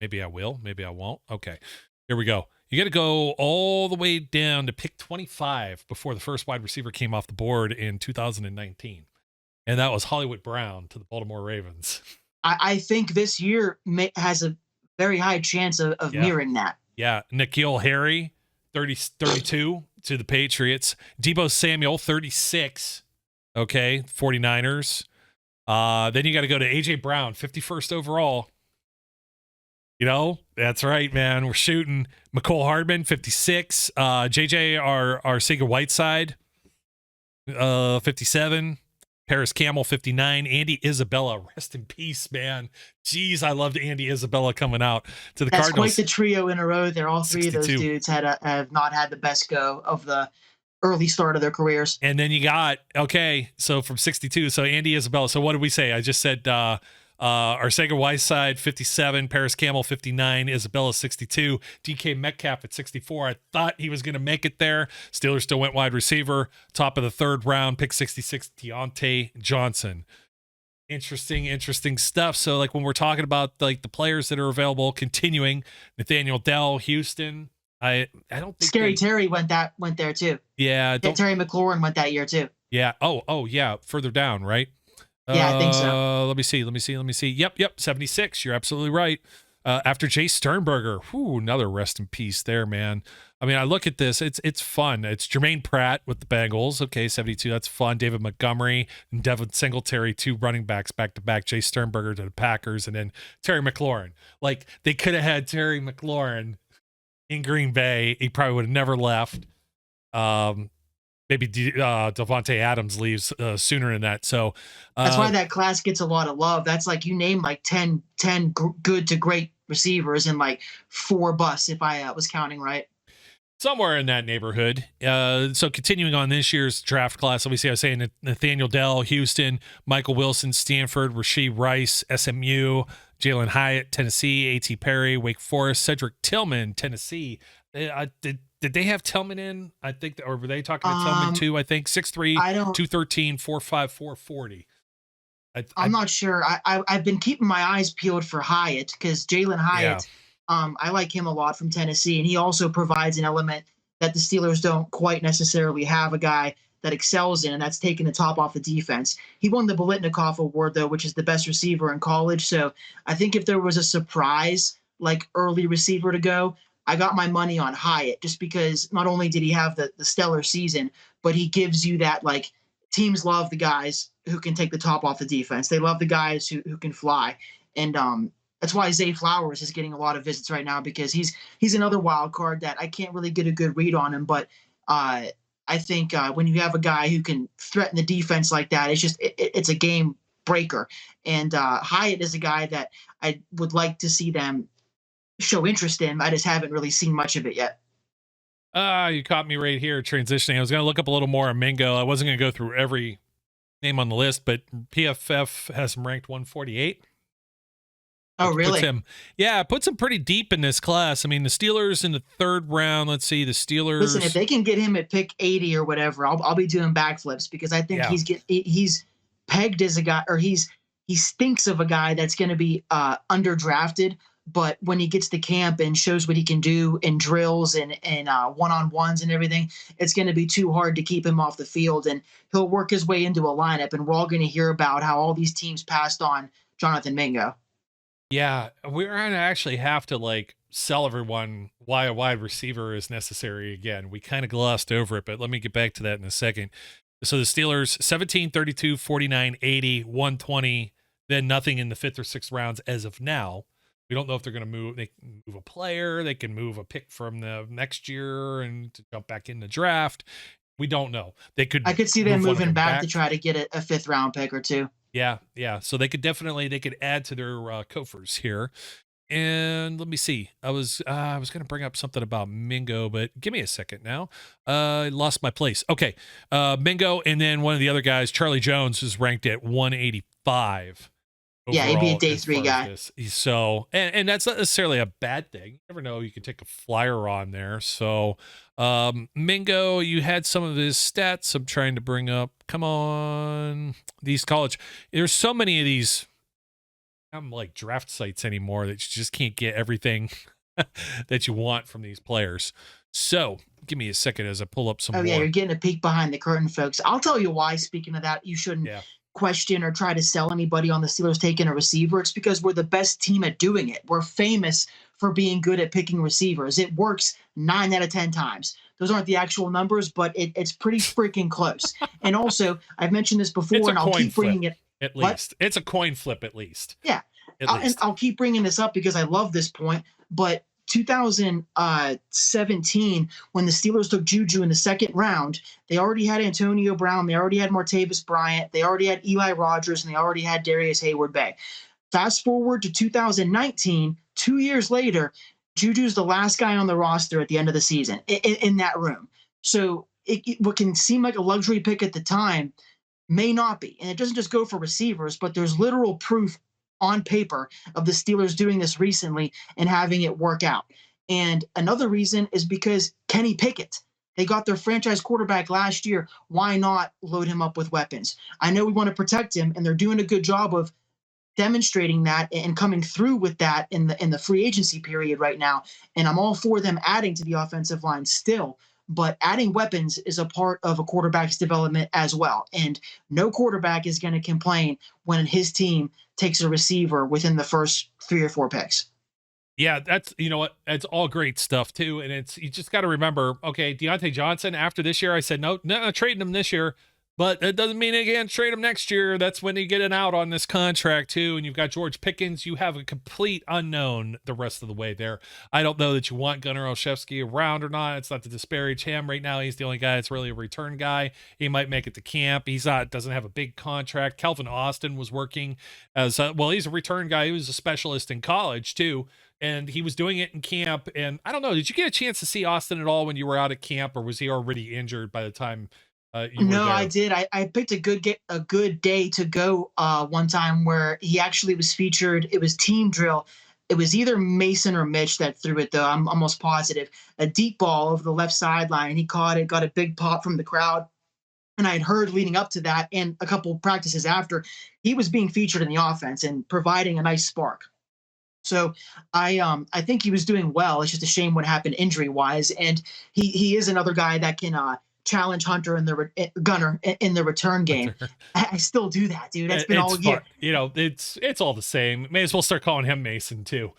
maybe I will, maybe I won't. Okay, here we go. You got to go all the way down to pick 25 before the first wide receiver came off the board in 2019. And that was Hollywood Brown to the Baltimore Ravens. I think this year has a very high chance of mirroring that. Yeah. N'Keal Harry, 32 to the Patriots. Deebo Samuel, 36. Okay, 49ers. Then you got to go to A.J. Brown, 51st overall. You know, that's right, man. We're shooting. McCole Hardman, 56. J.J. Arcega-Whiteside, 57. Paris Campbell, 59. Andy Isabella, rest in peace, man. Jeez, I loved Andy Isabella coming out to the Cardinals. That's quite the trio in a row there. All three 62. Of those dudes have not had the best go of the early start of their careers. And then you got, so from 62, so Andy Isabella. So what did we say? I just said Arcega-Whiteside, 57, Paris Campbell, 59, Isabella, 62, DK Metcalf at 64. I thought he was going to make it there. Steelers still went wide receiver, top of the third round, pick 66, Deontay Johnson. Interesting stuff. So like when we're talking about like the players that are available, continuing, Nathaniel Dell, Houston, I don't think Terry went there too. Yeah, Terry McLaurin went that year too. Yeah. Oh, yeah. Further down, right? Yeah, I think so. Let me see. Yep. 76. You're absolutely right. After Jay Sternberger, another rest in peace there, man. I mean, I look at this, it's fun. It's Jermaine Pratt with the Bengals. Okay, 72. That's fun. David Montgomery and Devin Singletary, 2 running backs back to back. Jay Sternberger to the Packers, and then Terry McLaurin. Like, they could have had Terry McLaurin in Green Bay. He probably would have never left. Maybe Devontae Adams leaves sooner than that. So that's why that class gets a lot of love. That's like you name like 10 good to great receivers and like 4 busts if I was counting right. Somewhere in that neighborhood. So continuing on this year's draft class, obviously I was saying Nathaniel Dell, Houston, Michael Wilson, Stanford, Rashee Rice, SMU, Jalen Hyatt, Tennessee, A.T. Perry, Wake Forest, Cedric Tillman, Tennessee. Did they have Tillman in? I think, or were they talking to Tillman too? I think 6'3", 213, 4'5", 440. I'm not sure. I've been keeping my eyes peeled for Hyatt because Jalen Hyatt, I like him a lot from Tennessee, and he also provides an element that the Steelers don't quite necessarily have, a guy that excels in, and that's taking the top off the defense. He won the Biletnikoff Award, though, which is the best receiver in college. So I think if there was a surprise, like early receiver to go, I got my money on Hyatt just because not only did he have the stellar season, but he gives you that, like, teams love the guys who can take the top off the defense. They love the guys who can fly. And that's why Zay Flowers is getting a lot of visits right now, because he's another wild card that I can't really get a good read on him. But I think when you have a guy who can threaten the defense like that, it's a game breaker. And Hyatt is a guy that I would like to see them show interest in. I just haven't really seen much of it yet. You caught me right here transitioning. I was going to look up a little more on Mingo. I wasn't going to go through every name on the list, but PFF has him ranked 148. Oh, really? Puts him pretty deep in this class. I mean, the Steelers in the 3rd round. Let's see, the Steelers. Listen, if they can get him at pick 80 or whatever, I'll be doing backflips, because I think he's pegged as a guy, or he stinks of a guy that's going to be underdrafted. But when he gets to camp and shows what he can do in drills and one-on-ones and everything, it's going to be too hard to keep him off the field. And he'll work his way into a lineup, and we're all going to hear about how all these teams passed on Jonathan Mingo. Yeah, we're going to actually have to sell everyone why a wide receiver is necessary again. We kind of glossed over it, but let me get back to that in a second. So the Steelers, 17, 32, 49, 80, 120, then nothing in the 5th or 6th rounds as of now. We don't know if they're going to move. They can move a player. They can move a pick from the next year and to jump back in the draft. We don't know. I could see them moving back to try to get a 5th round pick or 2. Yeah. So they could add to their coffers here. And let me see. I was going to bring up something about Mingo, but give me a second now. I lost my place. Okay. Mingo, and then one of the other guys, Charlie Jones, is ranked at 185. Yeah, he'd be a day 3 guy. So, and that's not necessarily a bad thing. You never know. You can take a flyer on there. So, Mingo, you had some of his stats I'm trying to bring up. Come on. These college. There's so many of these. I'm like draft sites anymore that you just can't get everything that you want from these players. So, give me a second as I pull up some more. Oh, yeah, you're getting a peek behind the curtain, folks. I'll tell you why, speaking of that, you shouldn't question or try to sell anybody on the Steelers taking a receiver. It's because we're the best team at doing it. We're famous for being good at picking receivers. It works 9 out of 10 times. Those aren't the actual numbers, but it's pretty freaking close. And also, I've mentioned this before, and I'll keep bringing it. At least. It's a coin flip, at least. Yeah. And I'll keep bringing this up because I love this point. But 2017, when the Steelers took Juju in the 2nd round, they already had Antonio Brown, they already had Martavis Bryant, they already had Eli Rogers, and they already had Darius Hayward-Bay. Fast forward to 2019, 2 years later, Juju's the last guy on the roster at the end of the season in that room. So what can seem like a luxury pick at the time may not be. And it doesn't just go for receivers, but there's literal proof on paper of the Steelers doing this recently and having it work out. And another reason is because Kenny Pickett, they got their franchise quarterback last year. Why not load him up with weapons? I know we want to protect him, and they're doing a good job of demonstrating that and coming through with that in the free agency period right now. And I'm all for them adding to the offensive line still. but adding weapons is a part of a quarterback's development as well. And no quarterback is going to complain when his team takes a receiver within the first 3 or 4 picks. Yeah, that's, you know what, that's all great stuff too. And it's, you just got to remember, okay, Deontay Johnson, after this year, I said, no, not trading him this year, but it doesn't mean again, trade him next year. That's when you get an out on this contract too. And you've got George Pickens. You have a complete unknown the rest of the way there. I don't know that you want Gunnar Olszewski around or not. It's not to disparage him right now. He's the only guy that's really a return guy. He might make it to camp. He's not, doesn't have a big contract. Calvin Austin was working as well. He's a return guy. He was a specialist in college too. And he was doing it in camp. And I don't know, did you get a chance to see Austin at all when you were out at camp, or was he already injured by the time you were No, there? I did. I picked a good day to go one time where he actually was featured. It was team drill. It was either Mason or Mitch that threw it, though. I'm almost positive. A deep ball over the left sideline. He caught it, got a big pop from the crowd. And I had heard leading up to that and a couple practices after, he was being featured in the offense and providing a nice spark. So I think he was doing well. It's just a shame what happened injury wise, and he is another guy that can challenge Hunter in the Gunner in the return game. I still do that, dude. That's been It's all year. fun. You know, it's all the same. May as well start calling him Mason too.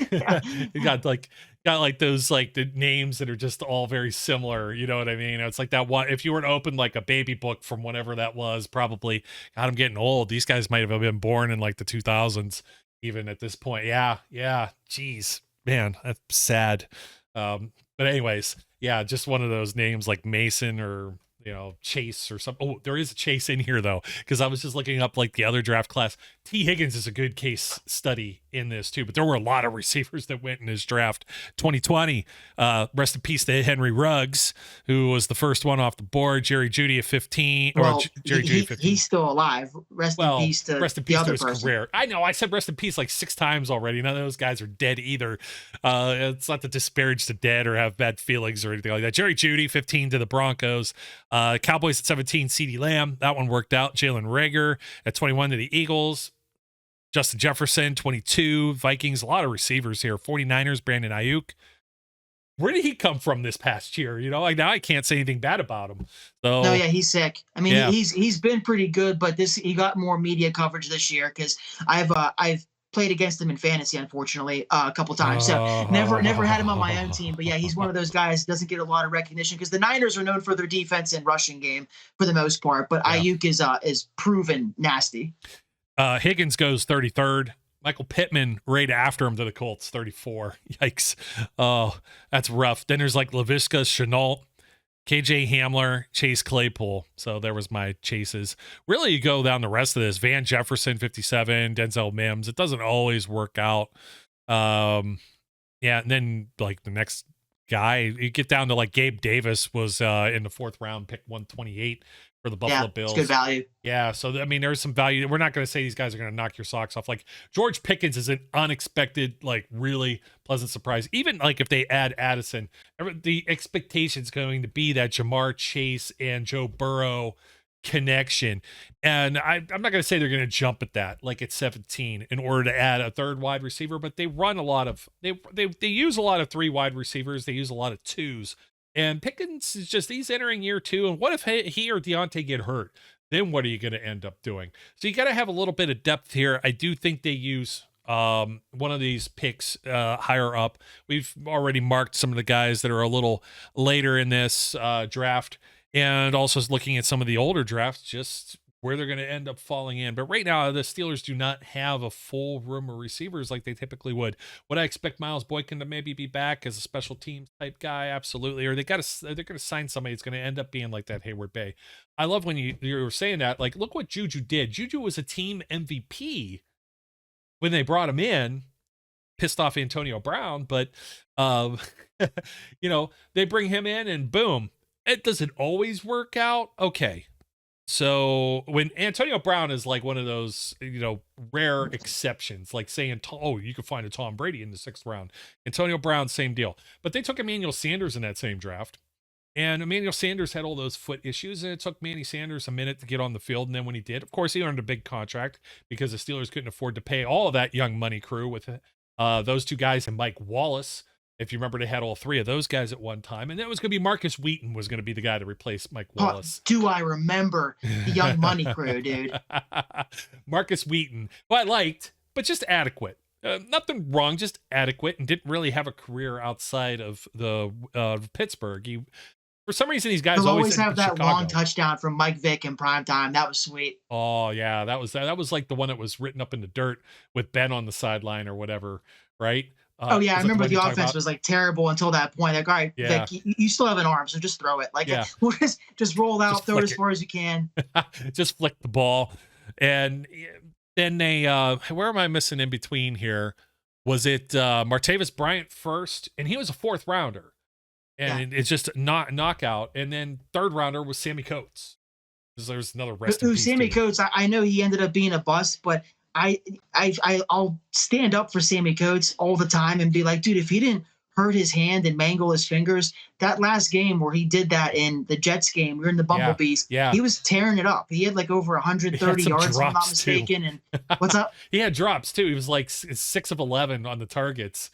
You got like those like the names that are just all very similar. You know what I mean? It's like that one. If you were to open like a baby book from whatever that was, probably, God, I'm getting old. These guys might have been born in like the 2000s. Even at this point. Yeah. Geez, man, that's sad. But anyways, yeah, just one of those names like Mason or, you know, Chase or something. Oh, there is a Chase in here though, because I was just looking up like the other draft class. T. Higgins is a good case study in this too, but there were a lot of receivers that went in his draft. 2020, rest in peace to Henry Ruggs, who was the first one off the board. Jerry Jeudy at 15, Well, Jerry Jeudy 15. he's still alive. Rest in peace to the other his person. career. I know, I said rest in peace like 6 times already. None of those guys are dead either. It's not to disparage the dead or have bad feelings or anything like that. Jerry Jeudy, 15 to the Broncos. Cowboys at 17, CeeDee Lamb. That one worked out. Jalen Reagor at 21 to the Eagles. Justin Jefferson, 22. Vikings, a lot of receivers here. 49ers, Brandon Ayuk. Where did he come from this past year? You know, like now I can't say anything bad about him. So No, yeah, he's sick. I mean, Yeah. he's been pretty good, but he got more media coverage this year because I've played against him in fantasy, unfortunately, a couple times. So never had him on my own team. But yeah, he's one of those guys who doesn't get a lot of recognition because the Niners are known for their defense and rushing game for the most part. But Ayuk is proven nasty. Higgins goes 33rd. Michael Pittman right after him to the Colts, 34. Yikes. Oh, that's rough. Then there's like LaVisca Chenault, KJ Hamler, Chase Claypool. So there was my chases. Really, you go down the rest of this. Van Jefferson, 57. Denzel Mims. It doesn't always work out. Yeah, and then like the next guy, you get down to like Gabe Davis was in the 4th round, pick 128 for the Buffalo Bills. It's good value. Yeah, so I mean, there's some value. We're not going to say these guys are going to knock your socks off. Like George Pickens is an unexpected, like really pleasant surprise. Even like if they add Addison, the expectation is going to be that Jamar Chase and Joe Burrow connection, and I'm not going to say they're going to jump at that like at 17 in order to add a 3rd wide receiver, but they run a lot of they use a lot of 3 wide receivers. They use a lot of 2s. And Pickens is just, he's entering year 2. And what if he or Deontay get hurt? Then what are you going to end up doing? So you got to have a little bit of depth here. I do think they use one of these picks higher up. We've already marked some of the guys that are a little later in this draft, and also looking at some of the older drafts, just where they're going to end up falling in. But right now, the Steelers do not have a full room of receivers like they typically would. Would I expect Miles Boykin to maybe be back as a special teams type guy? Absolutely. Or they're going to sign somebody that's going to end up being like that Hayward Bay. I love when you were saying that. Like, look what Juju did. Juju was a team MVP when they brought him in. Pissed off Antonio Brown, but you know, they bring him in and boom. It doesn't always work out. Okay. So when Antonio Brown is like one of those, you know, rare exceptions, like saying, oh, you could find a Tom Brady in the 6th round. Antonio Brown, same deal. But they took Emmanuel Sanders in that same draft. And Emmanuel Sanders had all those foot issues, and it took Manny Sanders a minute to get on the field. And then when he did, of course, he earned a big contract because the Steelers couldn't afford to pay all of that young money crew with those 2 guys and Mike Wallace. If you remember, they had all three of those guys at one time, and that was going to be Marcus Wheaton was going to be the guy to replace Mike Wallace. Do I remember the Young Money crew, dude? Marcus Wheaton, who I liked, but just adequate. Nothing wrong, just adequate, and didn't really have a career outside of the Pittsburgh. For some reason, these guys He'll always have that Chicago. long touchdown from Mike Vick in prime time. That was sweet. Oh yeah, that was like the one that was written up in the dirt with Ben on the sideline or whatever, right? Oh yeah, I remember the offense was like terrible until that point. Like, all right, yeah. Vic, you still have an arm, so just throw it. Like, yeah. we'll just roll it out, throw it as far as you can. Just flick the ball, and then they. Where am I missing in between here? Was it Martavis Bryant first, and he was a 4th rounder, and it's just not knockout, and then 3rd rounder was Sammy Coates. There's another rest in peace Sammy Coates. I know he ended up being a bust, but I'll stand up for Sammy Coates all the time and be like, dude, if he didn't hurt his hand and mangle his fingers, that last game where he did that in the Jets game, we were in the Bumblebees, he was tearing it up. He had like over 130 yards, if I'm not mistaken. And what's up? He had drops too. He was like 6 of 11 on the targets.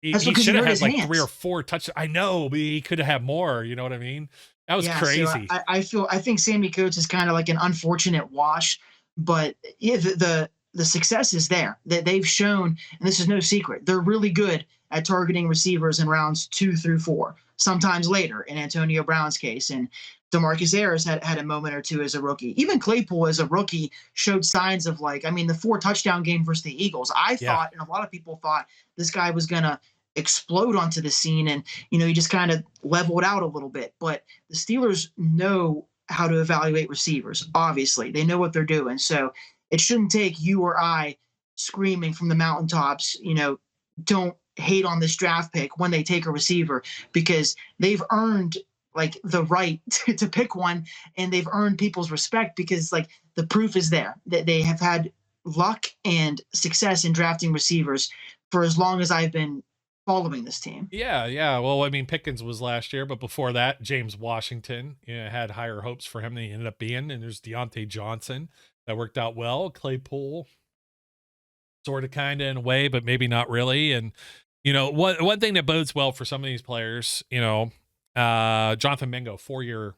He should have had like hands. 3 or 4 touchdowns. I know, but he could have had more. You know what I mean? That was crazy. So I think Sammy Coates is kind of like an unfortunate wash, but yeah, the success is there. That they've shown, and this is no secret, they're really good at targeting receivers in rounds 2 through 4, sometimes later in Antonio Brown's case. And DeMarcus Ayers had a moment or two as a rookie. Even Claypool as a rookie showed signs of the 4 touchdown game versus the Eagles. I thought, and a lot of people thought, this guy was going to explode onto the scene, and he just kind of leveled out a little bit. But the Steelers know how to evaluate receivers. Obviously, they know what they're doing. So it shouldn't take you or I screaming from the mountaintops, don't hate on this draft pick when they take a receiver, because they've earned like the right to pick one, and they've earned people's respect because like the proof is there that they have had luck and success in drafting receivers for as long as I've been following this team. Yeah. Well, I mean, Pickens was last year, but before that, James Washington had higher hopes for him than he ended up being. And there's Deontay Johnson that worked out well. Claypool, sort of, kind of in a way, but maybe not really. And one thing that bodes well for some of these players, Jonathan Mingo, four-year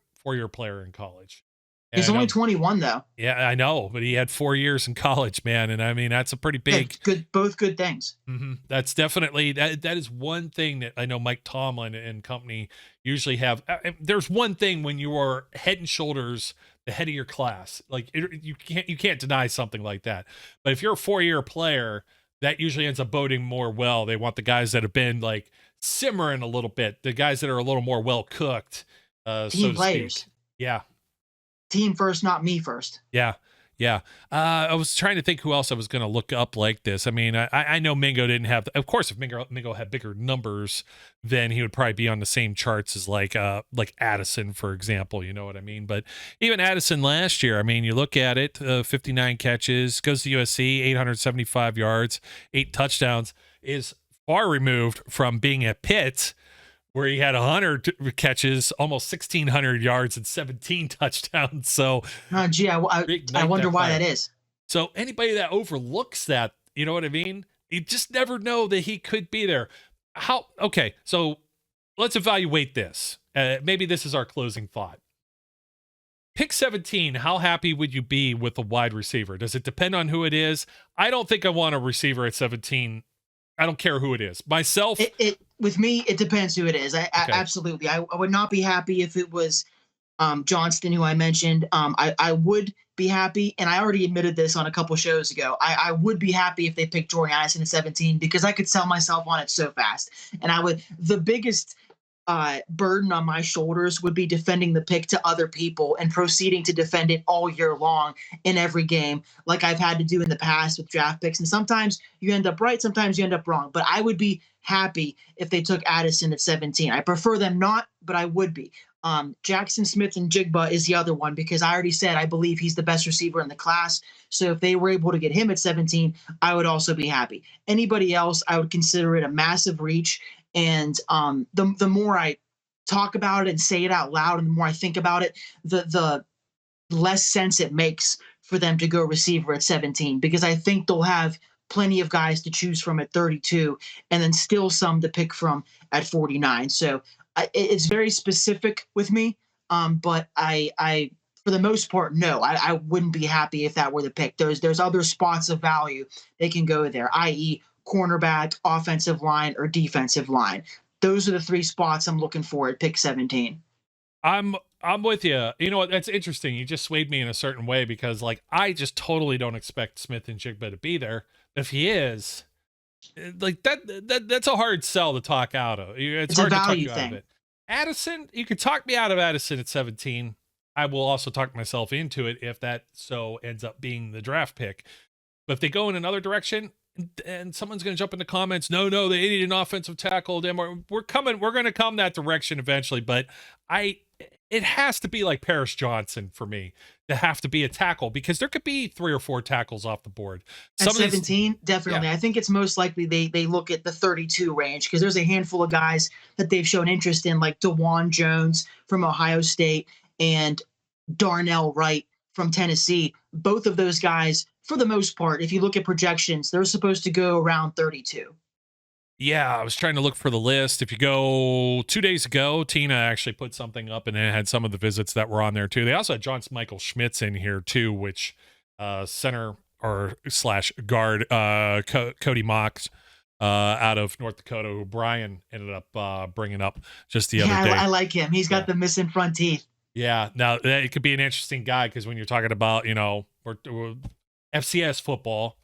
player in college. And he's only 21 though. Yeah, I know, but he had 4 years in college, man. And I mean, that's a pretty big, both good things. Mm-hmm. That's definitely, that is one thing that I know Mike Tomlin and company usually have. There's one thing when you are head and shoulders the head of your class, like you can't deny something like that. But if you're a 4-year player, that usually ends up boding more well. They want the guys that have been like simmering a little bit, the guys that are a little more well cooked, team players. Speak. Yeah. Team first, not me first. Yeah. I was trying to think who else I was going to look up like this. I mean, I know Mingo didn't have, of course, if Mingo had bigger numbers, then he would probably be on the same charts as like Addison, for example, you know what I mean? But even Addison last year, I mean, you look at it, 59 catches, goes to USC, 875 yards, 8 touchdowns, is far removed from being at Pitt, where he had 100 catches, almost 1,600 yards, and 17 touchdowns. So, I wonder why that is. So anybody that overlooks that, you know what I mean? You just never know that he could be there. Okay, so let's evaluate this. Maybe this is our closing thought. Pick 17, how happy would you be with a wide receiver? Does it depend on who it is? I don't think I want a receiver at 17. I don't care who it is. Myself, with me, it depends who it is. Absolutely. I would not be happy if it was Johnston, who I mentioned. I would be happy, and I already admitted this on a couple shows ago. I would be happy if they picked Jordan Addison at 17 because I could sell myself on it so fast. And the biggest burden on my shoulders would be defending the pick to other people and proceeding to defend it all year long in every game, like I've had to do in the past with draft picks. And sometimes you end up right, sometimes you end up wrong. But I would be happy if they took Addison at 17. I prefer them not, but I would be. Jackson Smith-Njigba is the other one because I already said I believe he's the best receiver in the class. So if they were able to get him at 17, I would also be happy. Anybody else, I would consider it a massive reach. And the more I talk about it and say it out loud, and the more I think about it, the less sense it makes for them to go receiver at 17, because I think they'll have plenty of guys to choose from at 32, and then still some to pick from at 49. So it's very specific with me. But I for the most part, no, I wouldn't be happy if that were the pick. There's other spots of value they can go there, i.e., cornerback, offensive line, or defensive line. Those are the three spots I'm looking for at pick 17. I'm with you. You know what? That's interesting. You just swayed me in a certain way because, like, I just totally don't expect Smith-Njigba to be there. If he is, like that's a hard sell to talk out of. It's hard a to talk value you thing. out of it. Addison, you could talk me out of Addison at 17. I will also talk myself into it if that so ends up being the draft pick. But if they go in another direction, and someone's going to jump in the comments, no, they need an offensive tackle. We're going to come that direction eventually. But it has to be like Paris Johnson for me to have to be a tackle because there could be 3 or 4 tackles off the board. At 17, definitely. Yeah. I think it's most likely they look at the 32 range because there's a handful of guys that they've shown interest in, like DeJuan Jones from Ohio State and Darnell Wright from Tennessee. Both of those guys, for the most part, if you look at projections, they're supposed to go around 32. Yeah, I was trying to look for the list. If you go 2 days ago, Tina actually put something up and it had some of the visits that were on there too. They also had John Michael Schmitz in here too, which center or / guard Cody Mox out of North Dakota, who Brian ended up bringing up just the other day. I like him. He's got the missing front teeth. Yeah, now it could be an interesting guy because when you're talking about, we're FCS football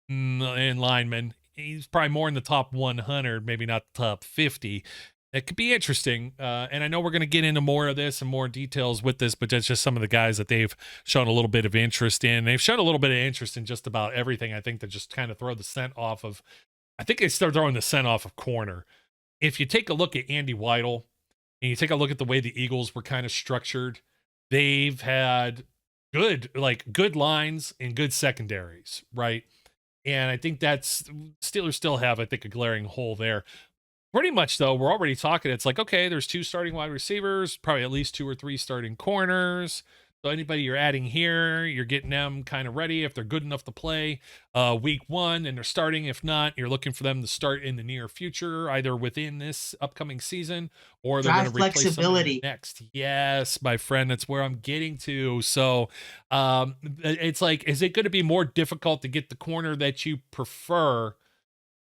and linemen, he's probably more in the top 100, maybe not the top 50. It could be interesting. And I know we're going to get into more of this and more details with this, but that's just some of the guys that they've shown a little bit of interest in. They've shown a little bit of interest in just about everything. I think, that just kind of throw the scent off of, I think they start throwing the scent off of corner. If you take a look at Andy Weidel and you take a look at the way the Eagles were kind of structured, they've had good lines and good secondaries, right? And I think Steelers still have, I think, a glaring hole there. Pretty much, though, we're already talking. It's like, okay, there's 2 starting wide receivers, probably at least 2 or 3 starting corners. So anybody you're adding here, you're getting them kind of ready if they're good enough to play week 1 and they're starting. If not, you're looking for them to start in the near future, either within this upcoming season or they're going to replace somebody next. Yes, my friend, that's where I'm getting to. So it's like, is it going to be more difficult to get the corner that you prefer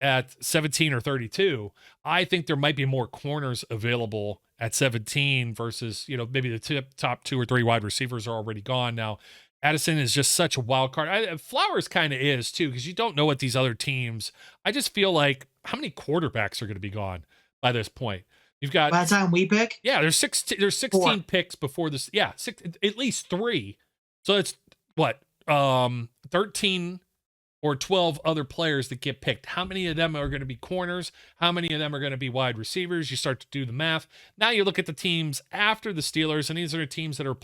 at 17 or 32? I think there might be more corners available at 17 versus, maybe the top 2 or 3 wide receivers are already gone. Now, Addison is just such a wild card. Flowers kind of is too, because you don't know what these other teams. I just feel like how many quarterbacks are going to be gone by this point? You've got by the time we pick. Yeah, there's 16 4. Picks before this. Yeah, at least 3. So it's what 13 or 12 other players that get picked. How many of them are going to be corners? How many of them are going to be wide receivers? You start to do the math. Now you look at the teams after the Steelers, and these are teams that are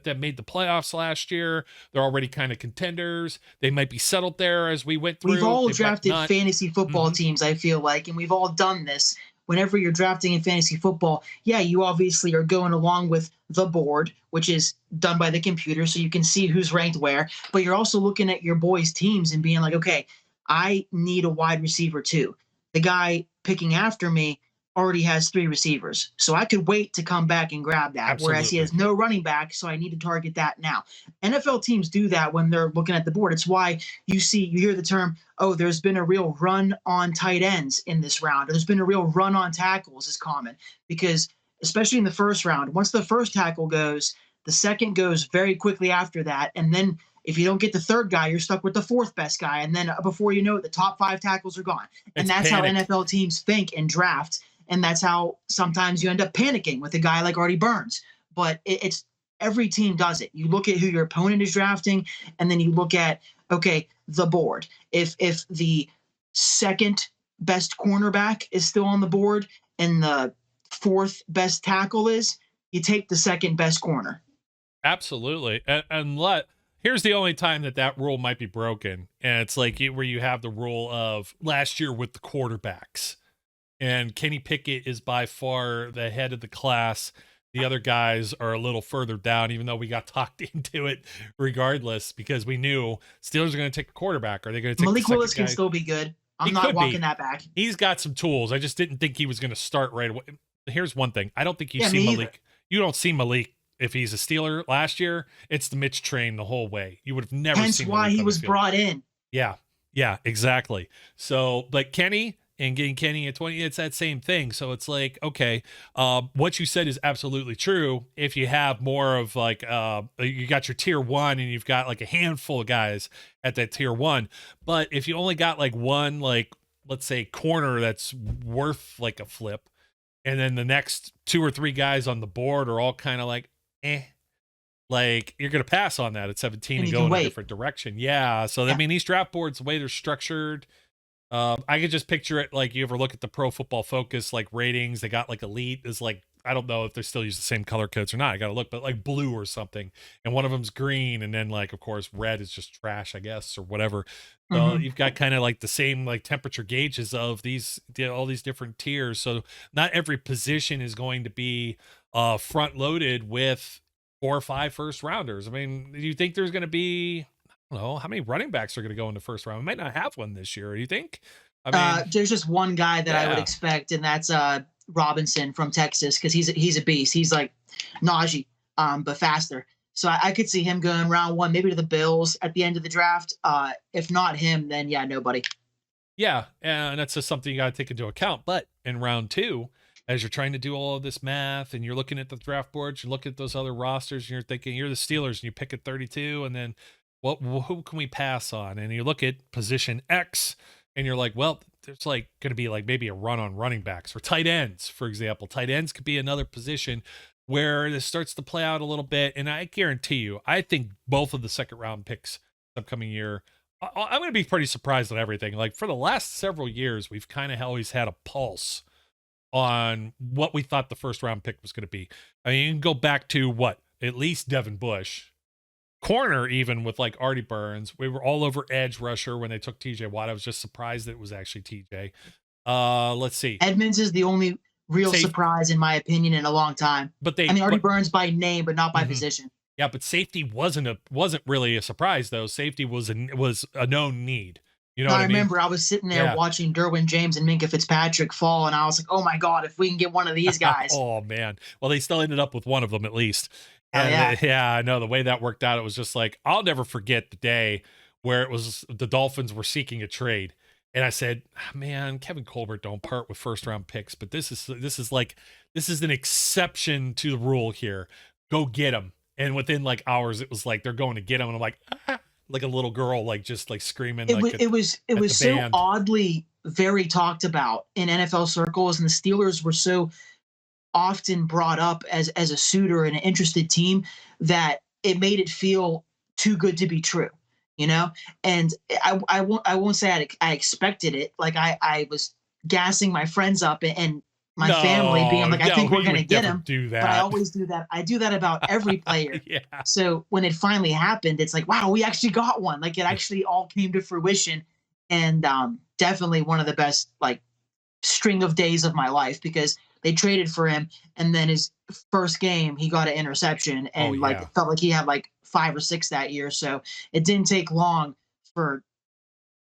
that made the playoffs last year. They're already kind of contenders. They might be settled there as we went through. We've all drafted fantasy football teams, I feel like, and we've all done this. Whenever you're drafting in fantasy football, yeah, you obviously are going along with the board, which is done by the computer, so you can see who's ranked where. But you're also looking at your boys' teams and being like, okay, I need a wide receiver too. The guy picking after me already has 3 receivers, so I could wait to come back and grab that. Absolutely. Whereas he has no running back, so I need to target that now. NFL teams do that when they're looking at the board. It's why you hear the term, oh, there's been a real run on tight ends in this round, or there's been a real run on tackles is common, because especially in the first round, once the first tackle goes, the second goes very quickly after that, and then if you don't get the third guy, you're stuck with the 4th best guy, and then before you know it, the top 5 tackles are gone. And that's panic. How NFL teams think and draft. And that's how sometimes you end up panicking with a guy like Artie Burns. But it's every team does it. You look at who your opponent is drafting, and then you look at, okay, the board. If the 2nd best cornerback is still on the board and the 4th best tackle is, you take the 2nd best corner. Absolutely. And here's the only time that rule might be broken. And it's like where you have the rule of last year with the quarterbacks. And Kenny Pickett is by far the head of the class. The other guys are a little further down, even though we got talked into it regardless, because we knew Steelers are going to take the quarterback. Are they going to take Malik the second Willis can guy? still be good. I'm He not could walking be. that back. He's got some tools. I just didn't think he was going to start right away. Here's one thing. I don't think you Yeah, see me Malik. either. You don't see Malik if he's a Steeler last year. It's the Mitch train the whole way. You would have never Hence seen why Malik he on the was field. brought in. Yeah, exactly. So, like Kenny and getting Kenny at 20, it's that same thing. So it's like, okay, what you said is absolutely true. If you have more of like, you got your tier one and you've got like a handful of guys at that tier one, but if you only got like one, like let's say corner that's worth like a flip, and then the next 2 or 3 guys on the board are all kind of like, like you're going to pass on that at 17 and you go can in a wait. different direction. Yeah. So, I mean, these draft boards, the way they're structured, I could just picture it like you ever look at the Pro Football Focus, like ratings, they got like elite is like, I don't know if they still use the same color codes or not. I got to look, but like blue or something. And one of them's green. And then like, of course, red is just trash, I guess, or whatever. So you've got kind of like the same like temperature gauges of these, all these different tiers. So not every position is going to be front loaded with 4 or 5 first rounders. I mean, do you think there's going to be, I don't know, how many running backs are going to go in the first round? We might not have one this year. Do you think? I mean, There's just one guy that I would yeah. expect, and that's Robinson from Texas, because he's a beast. He's like Najee, but faster. So I could see him going round 1, maybe to the Bills at the end of the draft. If not him, then yeah, nobody. Yeah, and that's just something you got to take into account. But in round 2, as you're trying to do all of this math and you're looking at the draft boards, you look at those other rosters and you're thinking you're the Steelers and you pick at 32, and then who can we pass on? And you look at position X and you're like, well, there's like going to be like maybe a run on running backs or tight ends, for example. Tight ends could be another position where this starts to play out a little bit. And I guarantee you, I think both of the second round picks upcoming year, I'm going to be pretty surprised at everything. Like for the last several years, we've kind of always had a pulse on what we thought the first round pick was going to be. I mean, you can go back to what, at least Devin Bush, corner, even with like Artie Burns. We were all over edge rusher when they took TJ Watt. I was just surprised that it was actually TJ. Let's see. Edmonds is the only real surprise, in my opinion, in a long time. But Artie Burns by name, but not by position. Yeah, but safety wasn't really a surprise though. Safety was a known need. You know what I mean? Remember, I was sitting there watching Derwin James and Minka Fitzpatrick fall, and I was like, "Oh my God, if we can get one of these guys!" Oh man, well they still ended up with one of them at least. And yeah, I know the way that worked out. It was just like, I'll never forget the day where it was the Dolphins were seeking a trade, and I said, "Man, Kevin Colbert don't part with first round picks, but this is an exception to the rule here. Go get him." And within like hours, it was like they're going to get him, and I'm like, like a little girl, like just like screaming. It was so oddly very talked about in NFL circles, and the Steelers were so often brought up as a suitor and an interested team that it made it feel too good to be true, you know. And I won't say I expected it. Like I was gassing my friends up and my family being like, I think we're going to get him. Do that. But I always do that. I do that about every player. Yeah. So when it finally happened, it's like, wow, we actually got one. Like it actually all came to fruition, and definitely one of the best like string of days of my life, because they traded for him, and then his first game he got an interception, and it felt like he had like 5 or 6 that year. So it didn't take long for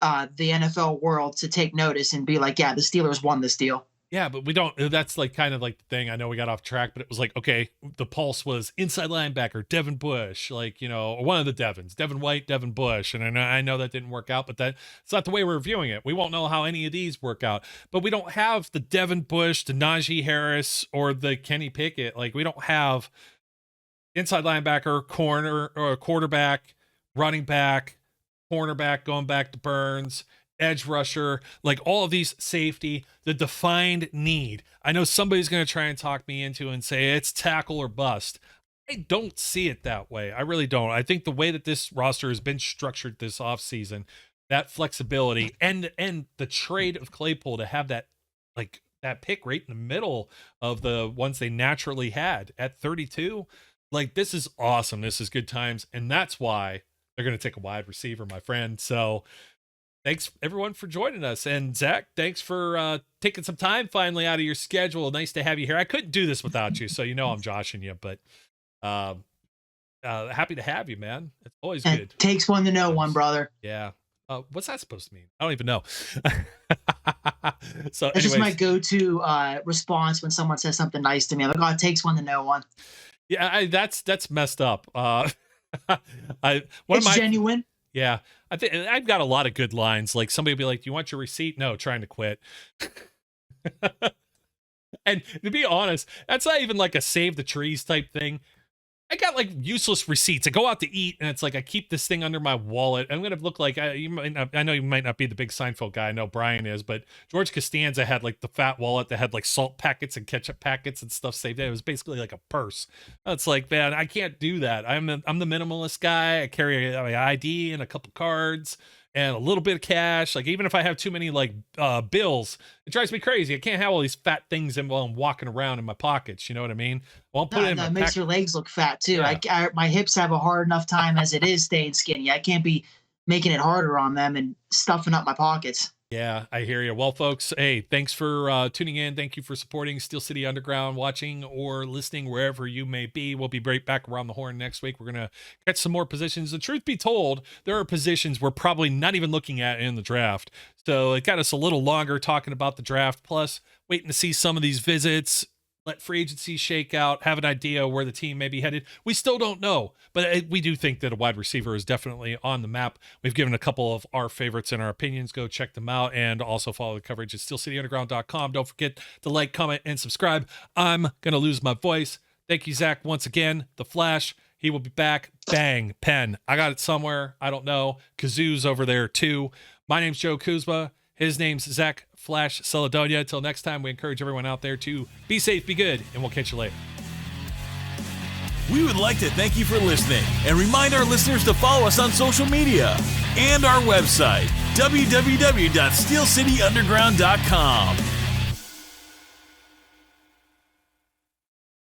the NFL world to take notice and be like, yeah, the Steelers won this deal. Yeah, but we don't. That's like kind of like the thing. I know we got off track, but it was like, okay, the pulse was inside linebacker Devin Bush, like, you know, or one of the Devins, Devin White, Devin Bush, and I know that didn't work out, but that's not the way we're viewing it. We won't know how any of these work out, but we don't have the Devin Bush, the Najee Harris, or the Kenny Pickett. Like we don't have inside linebacker, corner, or quarterback, running back, cornerback, going back to Burns, edge rusher, like all of these, safety, the defined need. I know somebody's going to try and talk me into and say it's tackle or bust. I don't see it that way. I really don't. I think the way that this roster has been structured this offseason, that flexibility and the trade of Claypool to have that, like that pick right in the middle of the ones they naturally had at 32, like this is awesome. This is good times. And that's why they're going to take a wide receiver, my friend. So thanks everyone for joining us. And Zach, thanks for taking some time finally out of your schedule. Nice to have you here. I couldn't do this without you, so I'm joshing you, but happy to have you, man. It's always good. It takes one to know one, brother. Yeah. What's that supposed to mean? I don't even know. So it's just my go-to response when someone says something nice to me. I'm like, oh, it takes one to know one. Yeah, that's messed up. It's genuine. Yeah, I think I've got a lot of good lines. Like somebody will be like, "Do you want your receipt?" No, trying to quit. And to be honest, that's not even like a save the trees type thing. I got like useless receipts. I go out to eat and it's like I keep this thing under my wallet. I'm gonna look like I know you might not be the big Seinfeld guy. I know Brian is, but George Costanza had like the fat wallet that had like salt packets and ketchup packets and stuff saved in it. It was basically like a purse. It's like, man, I can't do that. I'm the minimalist guy. I carry my ID and a couple cards and a little bit of cash. Like even if I have too many like bills, it drives me crazy. I can't have all these fat things while I'm walking around in my pockets. You know what I mean? Well, That makes your legs look fat too. Yeah. My hips have a hard enough time as it is staying skinny. I can't be making it harder on them and stuffing up my pockets. Yeah, I hear you. Well, folks, hey, thanks for tuning in. Thank you for supporting Steel City Underground, watching or listening wherever you may be. We'll be right back around the horn next week. We're going to catch some more positions. The truth be told, there are positions we're probably not even looking at in the draft. So it got us a little longer talking about the draft, plus waiting to see some of these visits, let free agency shake out, have an idea where the team may be headed. We still don't know, but we do think that a wide receiver is definitely on the map. We've given a couple of our favorites and our opinions. Go check them out and also follow the coverage at steelcityunderground.com. Don't forget to like, comment, and subscribe. I'm going to lose my voice. Thank you, Zach, once again. The Flash, he will be back. Bang, pen. I got it somewhere. I don't know. Kazoo's over there, too. My name's Joe Kuzma. His name's Zach Flash Celadonia. Until next time, we encourage everyone out there to be safe, be good, and we'll catch you later. We would like to thank you for listening and remind our listeners to follow us on social media and our website, www.steelcityunderground.com.